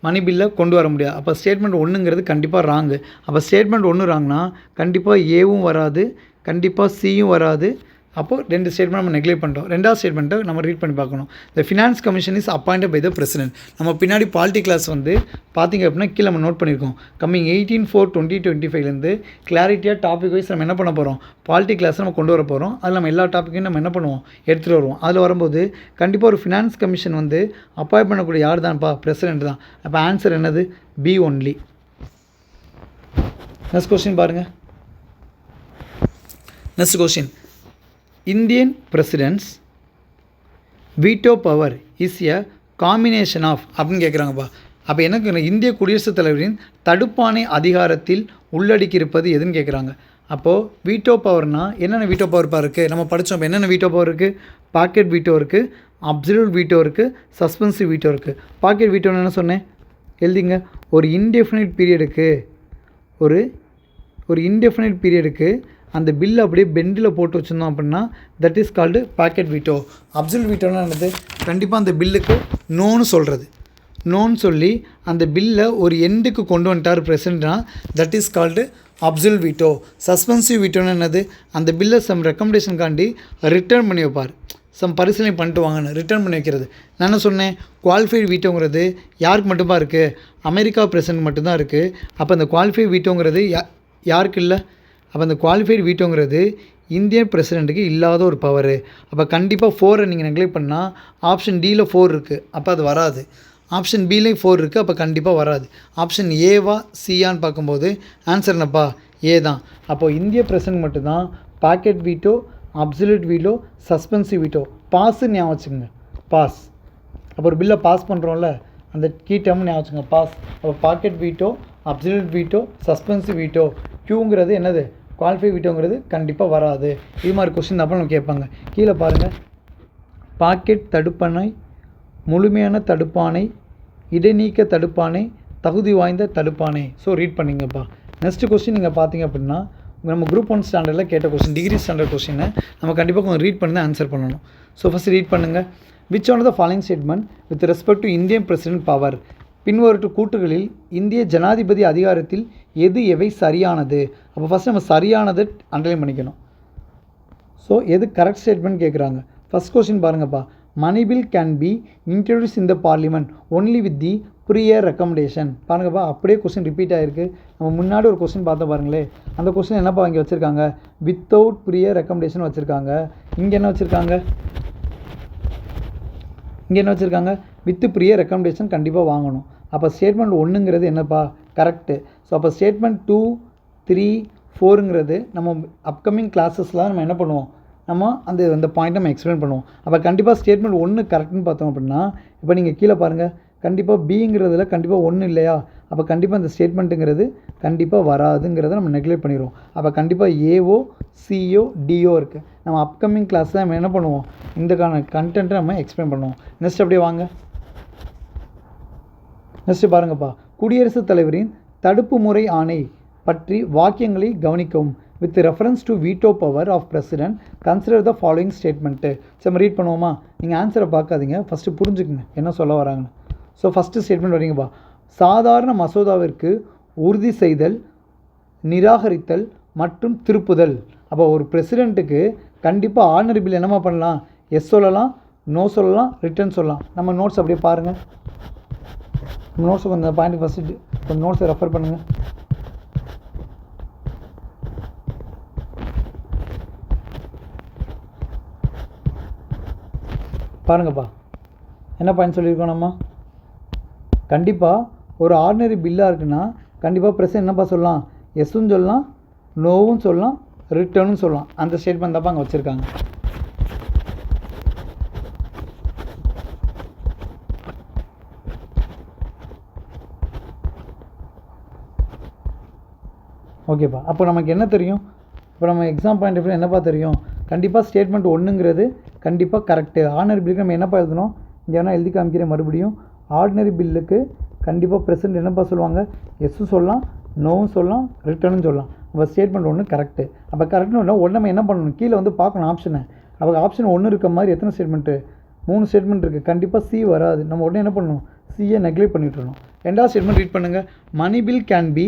மணி பில்லை கொண்டு வர முடியாது. அப்போ ஸ்டேட்மெண்ட் 1ங்கிறது கண்டிப்பாக ராங்கு. அப்போ ஸ்டேட்மெண்ட் 1 ராங்னா கண்டிப்பாக ஏவும் வராது, கண்டிப்பாக சியும் வராது. அப்போது 2 ஸ்டேட்மெண்ட் நம்ம நெக்லெக்ட் பண்ணிட்டோம். ரெண்டாவது ஸ்டேட்மெண்ட்டை நம்ம ரீட் பண்ணி பார்க்கணும். The finance commission is appointed by the president. நம்ம பின்னாடி பாலிட்டி கிளாஸ் வந்து பார்த்திங்க அப்படின்னா கீழே நம்ம நோட் பண்ணியிருக்கோம். கம்மிங் 18/4/2025 கிளாரிட்டியாக டாபிக் வைஸ் நம்ம என்ன பண்ண போகிறோம், பாலிட்டி கிளாஸ் நம்ம கொண்டு வர போகிறோம். அதில் நம்ம எல்லா டாப்பிக்கையும் நம்ம என்ன பண்ணுவோம், எடுத்துகிட்டு வருவோம். அதில் வரும்போது கண்டிப்பாக ஒரு ஃபினான்ஸ் கமிஷன் வந்து அப்பாயிண்ட் பண்ணக்கூடிய யார் தான்ப்பா, பிரசிடென்ட் தான். அப்போ ஆன்சர் என்னது, பி ஒன்லி. நெக்ஸ்ட் கொஸ்டின் பாருங்கள். Next question, Indian president's veto power is a combination of அப்படின்னு கேட்குறாங்கப்பா. அப்போ எனக்கு இந்திய குடியரசுத் தலைவரின் தடுப்பாணை அதிகாரத்தில் உள்ளடக்கியிருப்பது எதுன்னு கேட்குறாங்க. அப்போது வீட்டோ பவர்னால் என்னென்ன வீட்டோ பவர் இருக்குது நம்ம படித்தோம். இப்போ என்னென்ன வீட்டோ பவர் இருக்குது, பாக்கெட் வீட்டோ இருக்குது, அப்சல்யூட் வீட்டோ இருக்குது, சஸ்பென்சிவ் வீட்டோ இருக்குது. பாக்கெட் வீட்டோன்னு என்ன சொன்னேன், எழுதிங்க, ஒரு இன்டெஃபினிட் பீரியடுக்கு ஒரு ஒரு இன்டெஃபினைட் பீரியடுக்கு அந்த பில் அப்படியே பெண்டில் போட்டு வச்சுருந்தோம் அப்படின்னா that is called pocket veto. Absolute வீட்டோன்னா என்னது? கண்டிப்பாக அந்த பில்லுக்கு நோன்னு சொல்கிறது. நோன்னு சொல்லி அந்த பில்லை ஒரு எண்டுக்கு கொண்டு வந்துட்டார் பிரசிடெண்ட்னா that is called absolute veto. Suspensive வீட்டோன்னு என்னது? அந்த பில்லை சம் ரெக்கமெண்டேஷனுக்காண்டி ரிட்டர்ன் பண்ணி வைப்பார், பரிசீலனை பண்ணிட்டு வாங்கன்னு ரிட்டர்ன் பண்ணி வைக்கிறது. நான் என்ன சொன்னேன்? குவாலிஃபைடு வீட்டோங்கிறது யாருக்கு மட்டும்தான் இருக்குது? அமெரிக்கா பிரசிடெண்ட் மட்டும்தான் இருக்குது. அப்போ அந்த குவாலிஃபைடு வீட்டோங்கிறது யாருக்கு இல்லை? அப்போ அந்த குவாலிஃபைடு வீட்டோங்கிறது இந்தியன் பிரசிடெண்ட்டுக்கு இல்லாத ஒரு பவரு. அப்போ கண்டிப்பாக 4 நீங்கள் நெக்லெக்ட் பண்ணால் ஆப்ஷன் டியில் 4 இருக்குது, அப்போ அது வராது. ஆப்ஷன் பிலேயும் 4 இருக்குது, அப்போ கண்டிப்பாக வராது. ஆப்ஷன் ஏவா சியான்னு பார்க்கும்போது ஆன்சர் என்னப்பா? ஏ தான். அப்போது இந்திய பிரசிடெண்ட் மட்டும்தான் pocket veto, absolute veto, suspensive veto. பாஸ்ன்னு ஞாபகம் வச்சுக்கோங்க. பாஸ். அப்போ ஒரு பில்லை பாஸ் பண்ணுறோம்ல, அந்த கீ டேர்ம் ஞாபகம் வச்சுக்கோங்க. பாஸ். அப்போ pocket veto, absolute veto, suspensive veto. க்யூங்கிறது என்னது? குவாலிஃபை வீட்டோங்கிறது கண்டிப்பாக வராது. இது மாதிரி கொஸ்டின் அப்புறம் நம்ம கேட்பாங்க. கீழே பாருங்கள். பாக்கெட் தடுப்பணை, முழுமையான தடுப்பானை, இடைநீக்க தடுப்பானை, தகுதி வாய்ந்த தடுப்பானை. ஸோ ரீட் பண்ணிங்கப்பா. நெக்ஸ்ட் கொஸ்டின் நீங்கள் பார்த்தீங்க அப்படின்னா நம்ம குரூப் 1 ஸ்டாண்டர்டில் கேட்ட கொஸ்டின், டிகிரி ஸ்டாண்டர்ட் கொஸ்டினை நம்ம கண்டிப்பாக கொஞ்சம் ரீட் பண்ணி தான் ஆன்சர் பண்ணணும். ஸோ ஃபஸ்ட் ரீட் பண்ணுங்கள். Which one of the following statement with respect to Indian president power? பின்வரும் கூற்றுகளில் இந்திய ஜனாதிபதி அதிகாரத்தில் எவை சரியானது? அப்போ ஃபஸ்ட் நம்ம சரியானது அண்டர்லைன் பண்ணிக்கணும். ஸோ எது கரெக்ட் ஸ்டேட்மெண்ட் கேட்குறாங்க. ஃபஸ்ட் கொஸ்டின் பாருங்கப்பா. Money bill can be introduce in the parliament only with the prior recommendation. பாருங்கப்பா, அப்படியே கொஸ்டின் ரிப்பீட் ஆகிருக்கு. நம்ம முன்னாடி ஒரு கொஸ்டின் பார்த்தா பாருங்களே, அந்த கொஸ்டின் என்னப்பா இங்கே வச்சுருக்காங்க? வித்தவுட் ப்ரியர் ரெக்கமெண்டேஷன் வச்சுருக்காங்க. இங்கே என்ன வச்சுருக்காங்க? வித் ப்ரியர் ரெக்கமெண்டேஷன் கண்டிப்பாக வாங்கணும். அப்போ ஸ்டேட்மெண்ட் 1ங்கிறது என்னப்பா? கரெக்டு. ஸோ அப்போ ஸ்டேட்மெண்ட் 2, 3, 4ங்கிறது நம்ம அப்கமிங் கிளாஸஸ்லாம் நம்ம என்ன பண்ணுவோம்? நம்ம அந்த பாயிண்ட் நம்ம எக்ஸ்பிளைன் பண்ணுவோம். அப்போ கண்டிப்பாக ஸ்டேட்மெண்ட் 1 கரெக்ட்னு பார்த்தோம் அப்படின்னா, இப்போ நீங்கள் கீழே பாருங்கள், கண்டிப்பாக பிங்கிறதுல கண்டிப்பாக 1 இல்லையா? அப்போ கண்டிப்பாக அந்த ஸ்டேட்மெண்ட்டுங்கிறது கண்டிப்பாக வராதுங்கிறத நம்ம நெக்லெக்ட் பண்ணிடுவோம். அப்போ கண்டிப்பாக ஏஓ, சிஓ, டிஓ இருக்குது. நம்ம அப்கமிங் கிளாஸில் நம்ம என்ன பண்ணுவோம்? இந்தக்கான கண்டென்ட்டை நம்ம எக்ஸ்பிளைன் பண்ணுவோம். நெக்ஸ்ட் அப்படியே வாங்க. நெக்ஸ்ட்டு பாருங்கப்பா. குடியரசுத் தலைவரின் தடுப்பு முறை ஆணை பற்றி வாக்கியங்களை கவனிக்கவும். With reference to veto power of president consider the following statement. சரி, நம்ம ரீட் பண்ணுவோமா? நீங்கள் ஆன்சரை பார்க்காதீங்க, ஃபஸ்ட்டு புரிஞ்சுக்குங்க என்ன சொல்ல வராங்கன்னு. ஸோ ஃபஸ்ட்டு ஸ்டேட்மெண்ட் வரீங்கப்பா. சாதாரண மசோதாவிற்கு உறுதி செய்தல், நிராகரித்தல் மற்றும் திருப்புதல். அப்போ ஒரு பிரசிடெண்ட்டுக்கு கண்டிப்பாக ஆர்டினரி பில் என்னமா பண்ணலாம்? எஸ் சொல்லலாம், நோ சொல்லலாம், ரிட்டர்ன் சொல்லலாம். நம்ம நோட்ஸ் அப்படியே பாருங்கள். நோட்ஸை கொஞ்சம் பாயிண்ட் ஃபஸ்ட்டு கொஞ்சம் நோட்ஸை ரெஃபர் பண்ணுங்கள். பாருங்கப்பா, என்ன பாயிண்ட் சொல்லியிருக்கோம் நம்ம? கண்டிப்பாக ஒரு ஆர்டினரி பில்லாக இருக்குன்னா கண்டிப்பாக பிரசிடென்ட் என்னப்பா சொல்லலாம்? எஸ்ஸும் சொல்லலாம், நோவும் சொல்லலாம், ரிட்டர்னும் சொல்லலாம். அந்த ஸ்டேட்மெண்ட் தான்ப்பா அங்கே வச்சுருக்காங்க. ஓகேப்பா, அப்போ நமக்கு என்ன தெரியும்? இப்போ நம்ம எக்ஸாம் பாயிண்ட் ஆஃப் வியூ என்னப்பா தெரியும்? கண்டிப்பாக ஸ்டேட்மெண்ட் 1ங்கிறது கண்டிப்பாக கரெக்டு. ஆர்டினரி பில்லுக்கு நம்ம என்னப்பா எழுதணும்? இங்கே வேணால் எழுதி காமிக்கிறேன் மறுபடியும். ஆர்டினரி பில்லுக்கு கண்டிப்பாக பிரசிடென்ட் என்னப்பா சொல்லுவாங்க? எஸ்ஸும் சொல்லலாம், நோவும் சொல்லலாம், ரிட்டர்னும் சொல்லலாம். அப்போ ஸ்டேட்மெண்ட் 1 கரெக்டு. அப்போ கரெக்ட்னு ஒன்று நம்ம என்ன பண்ணணும்? கீழே வந்து பார்க்கணும் ஆப்ஷனை. அப்போ ஆப்ஷன் 1 இருக்க மாதிரி எத்தனை ஸ்டேட்மெண்ட்டு? 3 ஸ்டேட்மெண்ட் இருக்குது. கண்டிப்பாக சி வராது. நம்ம உடனே என்ன பண்ணணும்? சியை நெக்லெக்ட் பண்ணிட்டுருணும். ரெண்டாவது ஸ்டேட்மெண்ட் ரீட் பண்ணுங்கள். Money bill can be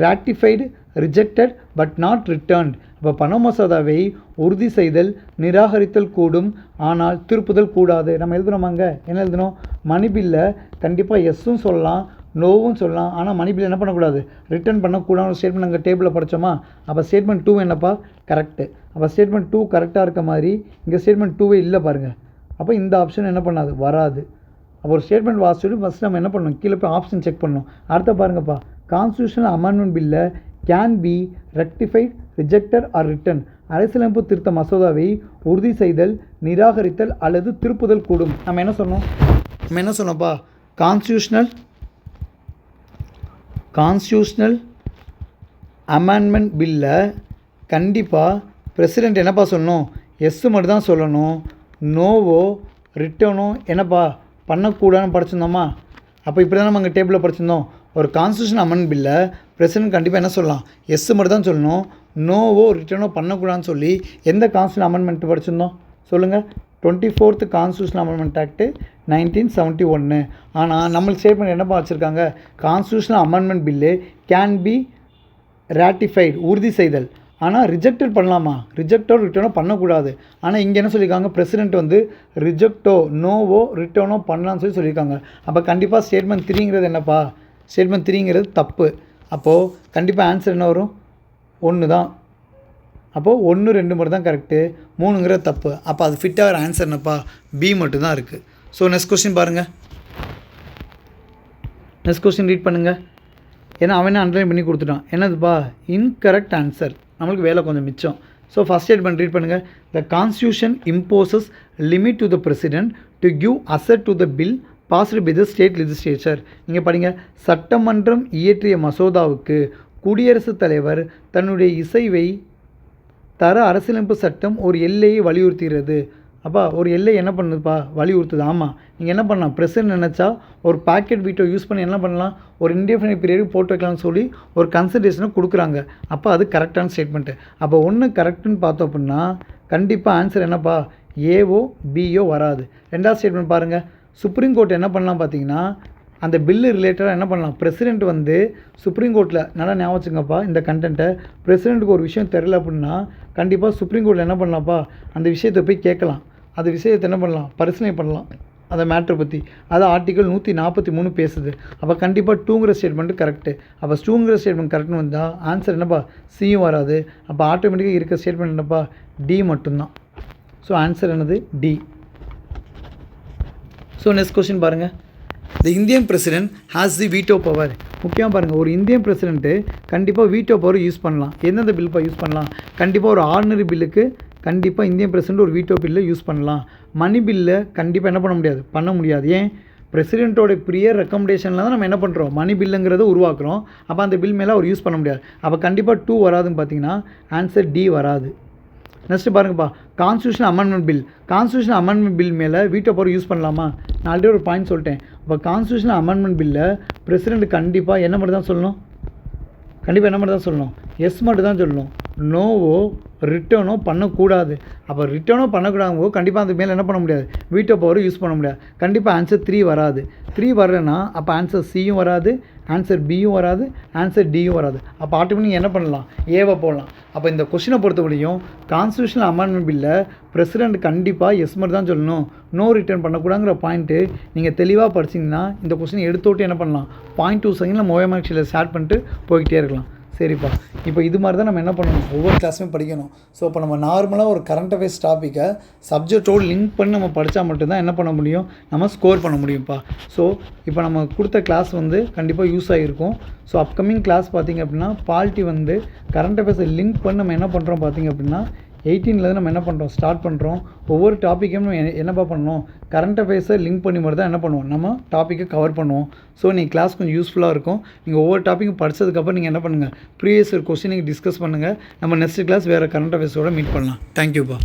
ratified, rejected but not returned. அப்போ பண மசோதாவை உறுதி செய்தல், நிராகரித்தல் கூடும், ஆனால் திருப்புதல் கூடாது. நம்ம எழுதுனோமாங்க, என்ன எழுதணும்? மணி பில்லை கண்டிப்பாக எஸ்ஸும் சொல்லலாம், நோவும் சொல்லலாம், ஆனால் மணி பில் என்ன பண்ணக்கூடாது? ரிட்டர்ன் பண்ணக்கூடாது. ஸ்டேட்மெண்ட் நாங்கள் டேபிளில் படித்தோமா? அப்போ ஸ்டேட்மெண்ட் 2 என்னப்பா? கரெக்டு. அப்போ ஸ்டேட்மெண்ட் 2 கரெக்டாக இருக்க மாதிரி இங்கே ஸ்டேட்மெண்ட் 2 இல்லை பாருங்கள். அப்போ இந்த ஆப்ஷன் என்ன பண்ணாது? வராது. அப்போ ஒரு ஸ்டேட்மெண்ட் வாசிச்சுட்டு ஃபஸ்ட் நம்ம என்ன பண்ணணும்? கீழே போய் ஆப்ஷன் செக் பண்ணணும். அடுத்த பாருங்கப்பா. கான்ஸ்டியூஷனல் அமெண்ட்மெண்ட் பில்லை can be rectified, rejected or returned. அரசியலமைப்பு திருத்த மசோதாவை உறுதி செய்தல், நிராகரித்தல் அல்லது திருப்புதல் கூடும். நம்ம என்ன சொன்னோம்ப்பா? கான்ஸ்டியூஷனல் அமெண்ட்மெண்ட் பில்லை கண்டிப்பாக பிரசிடெண்ட் என்னப்பா சொல்லணும்? எஸ்ஸு மட்டும் தான் சொல்லணும், நோவோ ரிட்டர்னோ என்னப்பா பண்ணக்கூடாதுன்னு படிச்சிருந்தோமா? அப்போ இப்படி தான் நம்ம அங்கே டேபிளில் படிச்சிருந்தோம். ஒரு கான்ஸ்டியூஷன் அமெண்ட்மெண்ட் பில்லை பிரசிடென்ட் கண்டிப்பாக என்ன சொல்லலாம், எஸ் மட்டும் தான் சொல்லணும், நோவோ ரிட்டர்னோ பண்ணக்கூடாதுன்னு சொல்லி எந்த கான்ஸ்டியூஷன் அமெண்ட்மெண்ட் படிச்சிருந்தோம் சொல்லுங்கள்? 24th constitution amendment act 1971. ஆனால் நம்மளுக்கு ஸ்டேட்மெண்ட் என்னப்பா வச்சுருக்காங்க, constitutional amendment bill can be ratified, உறுதி செய்தல். ஆனால் ரிஜெக்டட் பண்ணலாமா, ரிஜெக்டோ ரிட்டர்னோ பண்ணக்கூடாது. ஆனால் இங்கே என்ன சொல்லியிருக்காங்க, பிரசிடென்ட் வந்து ரிஜெக்டோ நோவோ ரிட்டர்னோ பண்ணலான்னு சொல்லியிருக்காங்க. அப்போ கண்டிப்பாக ஸ்டேட்மெண்ட் 3ங்கிறது என்னப்பா, ஸ்டேட்மெண்ட் 3ங்கிறது தப்பு. அப்போது கண்டிப்பாக ஆன்சர் என்ன வரும், 1 தான். அப்போது 1, 2 மட்டும் தான் கரெக்டு, 3ங்கிறது தப்பு. அப்போ அது ஃபிட்டாகிற ஆன்சர் என்னப்பா, பி மட்டும் தான் இருக்குது. ஸோ நெக்ஸ்ட் கொஸ்டின் பாருங்கள், நெக்ஸ்ட் கொஸ்டின் ரீட் பண்ணுங்கள். ஏன்னா அவனே அண்டர்லைன் பண்ணி கொடுத்துட்டான். என்னதுப்பா, இன்கரெக்ட் ஆன்சர், நம்மளுக்கு வேலை கொஞ்சம் மிச்சம். ஸோ ஃபஸ்ட் ஸ்டேட்மெண்ட் ரீட் பண்ணுங்கள். The constitution imposes limit to the president to give assent to the bill passed by the state legislature. இங்கே படிங்க, சட்டமன்றம் இயற்றிய மசோதாவுக்கு குடியரசுத் தலைவர் தன்னுடைய இசைவை தர அரசியலமைப்பு சட்டம் ஒரு எல்லையை வலியுறுத்துகிறது. அப்பா ஒரு எல்லை என்ன பண்ணுதுப்பா, வலியுறுத்துது. ஆமாம், நீங்கள் என்ன பண்ணலாம், பிரசிடென்ட் நினச்சா ஒரு பாக்கெட் வீட்டோ யூஸ் பண்ணி என்ன பண்ணலாம், ஒரு இன்டெஃபினைட் பீரியட் போட்டு வைக்கலாம்னு சொல்லி ஒரு கன்சல்டேஷனை கொடுக்குறாங்க. அப்போ அது கரெக்டான ஸ்டேட்மெண்ட்டு. அப்போ ஒன்று கரெக்டுன்னு பார்த்தோம் அப்படின்னா கண்டிப்பாக ஆன்சர் என்னப்பா, ஏஓ பிஓ வராது. ரெண்டாவது ஸ்டேட்மெண்ட் பாருங்கள், சுப்ரீம் கோர்ட் என்ன பண்ணலாம் பார்த்தீங்கன்னா, அந்த பில்லு ரிலேட்டடாக என்ன பண்ணலாம், பிரசிடென்ட் வந்து சுப்ரீம் கோர்ட்டில் நல்லா ஞாபகம் வச்சுங்கப்பா இந்த கண்டென்ட்டை, பிரசிடென்ட்டுக்கு ஒரு விஷயம் தெரில அப்படின்னா கண்டிப்பாக சுப்ரீம் கோர்ட்டில் என்ன பண்ணலாம்ப்பா, அந்த விஷயத்தை போய் கேட்கலாம், அந்த விஷயத்தை என்ன பண்ணலாம், பரிசீலனை பண்ணலாம் அந்த மேட்ரை பற்றி. அது ஆர்டிகல் 143 பேசுது. அப்போ கண்டிப்பாக 2ங்கிற ஸ்டேட்மெண்ட்டு கரெக்டு. அப்போ 2ங்கிற ஸ்டேட்மெண்ட் கரெக்ட்னு வந்தால் ஆன்சர் என்னப்பா, சியும் வராது. அப்போ ஆட்டோமேட்டிக்காக இருக்க ஸ்டேட்மெண்ட் என்னப்பா, டி மட்டும்தான். ஸோ ஆன்சர் என்னது, டி. ஸோ நெக்ஸ்ட் கொஸ்டின் பாருங்கள், the Indian president has the veto power. முக்கியமாக பாருங்கள், ஒரு இந்தியன் பிரசிடென்ட்டு கண்டிப்பாக வீட்டோ பவர் யூஸ் பண்ணலாம். எந்தெந்த பில்ப்பா யூஸ் பண்ணலாம், கண்டிப்பாக ஒரு ஆர்டினரி பில்லுக்கு கண்டிப்பாக இந்தியன் பிரசிடென்ட் ஒரு வீட்டோ பில்லை யூஸ் பண்ணலாம். மணி பில்லை கண்டிப்பாக என்ன பண்ண முடியாது. ஏன், பிரசிடென்ட்டோட ப்ரியர் ரெக்கமெண்டேஷனில் தான் நம்ம என்ன பண்ணுறோம், மணி பில்லுங்கிறத உருவாக்குறோம். அப்போ அந்த பில் மேலே அவர் யூஸ் பண்ண முடியாது. அப்போ கண்டிப்பாக 2 வராதுன்னு பார்த்தீங்கன்னா ஆன்சர் டி வராது. நெக்ஸ்ட்டு பாருங்கப்பா, constitution amendment bill. Constitution amendment bill மேலே வீட்டோ பவர் யூஸ் பண்ணலாமா, நான் ஆல்ரெடி ஒரு பாயிண்ட் சொல்லிட்டேன். இப்போ கான்ஸ்டியூஷன் அமெண்ட்மெண்ட் பில்லை பிரசிடென்ட் கண்டிப்பாக என்ன மட்டும் தான் சொல்லணும், கண்டிப்பாக என்ன மட்டும் தான் சொல்லணும், எஸ் மட்டும் தான் சொல்லணும், நோவோ ரிட்டர்னோ பண்ணக்கூடாது. அப்போ ரிட்டர்னோ பண்ணக்கூடாது கண்டிப்பாக அந்த மேலே என்ன பண்ண முடியாது, வீட்டோ பவர் யூஸ் பண்ண முடியாது. கண்டிப்பாக ஆன்சர் 3 வராது. 3 வரலன்னா அப்போ ஆன்சர் சியும் வராது, ஆன்சர் பியும் வராது, ஆன்சர் டியும் வராது. அப்போ ஆட்டோமேட்டிக் என்ன பண்ணலாம், ஏவை போடலாம். அப்போ இந்த கொஸ்டினை பொறுத்தவரையும் கான்ஸ்டியூஷனல் அமெண்ட்மெண்ட் பில்லை பிரசிடென்ட் கண்டிப்பாக எஸ் மட்டும் தான் சொல்லணும், நோ ரிட்டர்ன் பண்ணக்கூடாங்கிற பாயிண்ட்டு நீங்கள் தெளிவாக படிச்சிங்கன்னா இந்த கொஸ்டினை எடுத்தோட்டு என்ன பண்ணலாம், 0.2 செகண்டில் மோயமாக்சியில் ஸ்டார்ட் பண்ணிட்டு போய்கிட்டே இருக்கலாம். சரிப்பா, இப்போ இது மாதிரி தான் நம்ம என்ன பண்ணணும், ஒவ்வொரு கிளாஸுமே படிக்கணும். ஸோ இப்போ நம்ம நார்மலாக ஒரு கரண்ட் அஃபேர்ஸ் டாப்பிக்கை சப்ஜெக்டோடு லிங்க் பண்ணி நம்ம படித்தா மட்டும்தான் என்ன பண்ண முடியும், நம்ம ஸ்கோர் பண்ண முடியும்ப்பா. ஸோ இப்போ நம்ம கொடுத்த கிளாஸ் வந்து கண்டிப்பாக யூஸ் ஆகிருக்கும். ஸோ அப்கமிங் கிளாஸ் பார்த்திங்க அப்படின்னா பாலிட்டி வந்து கரண்ட் அஃபேர்ஸை லிங்க் பண்ணி நம்ம என்ன பண்ணுறோம் பார்த்திங்க அப்படின்னா 18லேருந்து நம்ம என்ன பண்ணுறோம், ஸ்டார்ட் பண்ணுறோம். ஒவ்வொரு டாப்பிக்கும் நம்ம என்னப்பா பண்ணணும், கரண்ட் அஃபேர்ஸை லிங்க் பண்ணி மட்டும் தான் என்ன பண்ணுவோம், நம்ம டாப்பிக்கை கவர் பண்ணுவோம். ஸோ நீங்கள் கிளாஸ் கொஞ்சம் யூஸ்ஃபுல்லாக இருக்கும். நீங்கள் ஒவ்வொரு டாப்பிக்கும் படித்ததுக்கப்புறம் நீங்கள் என்ன பண்ணுங்கள், ப்ரீவியஸ் கொஸ்டின் நீங்கள் டிஸ்கஸ் பண்ணுங்கள். நம்ம நெக்ஸ்ட் கிளாஸ் வேறு கரண்ட் அஃபேர்ஸோடு மீட் பண்ணலாம். தேங்க்யூப்பா.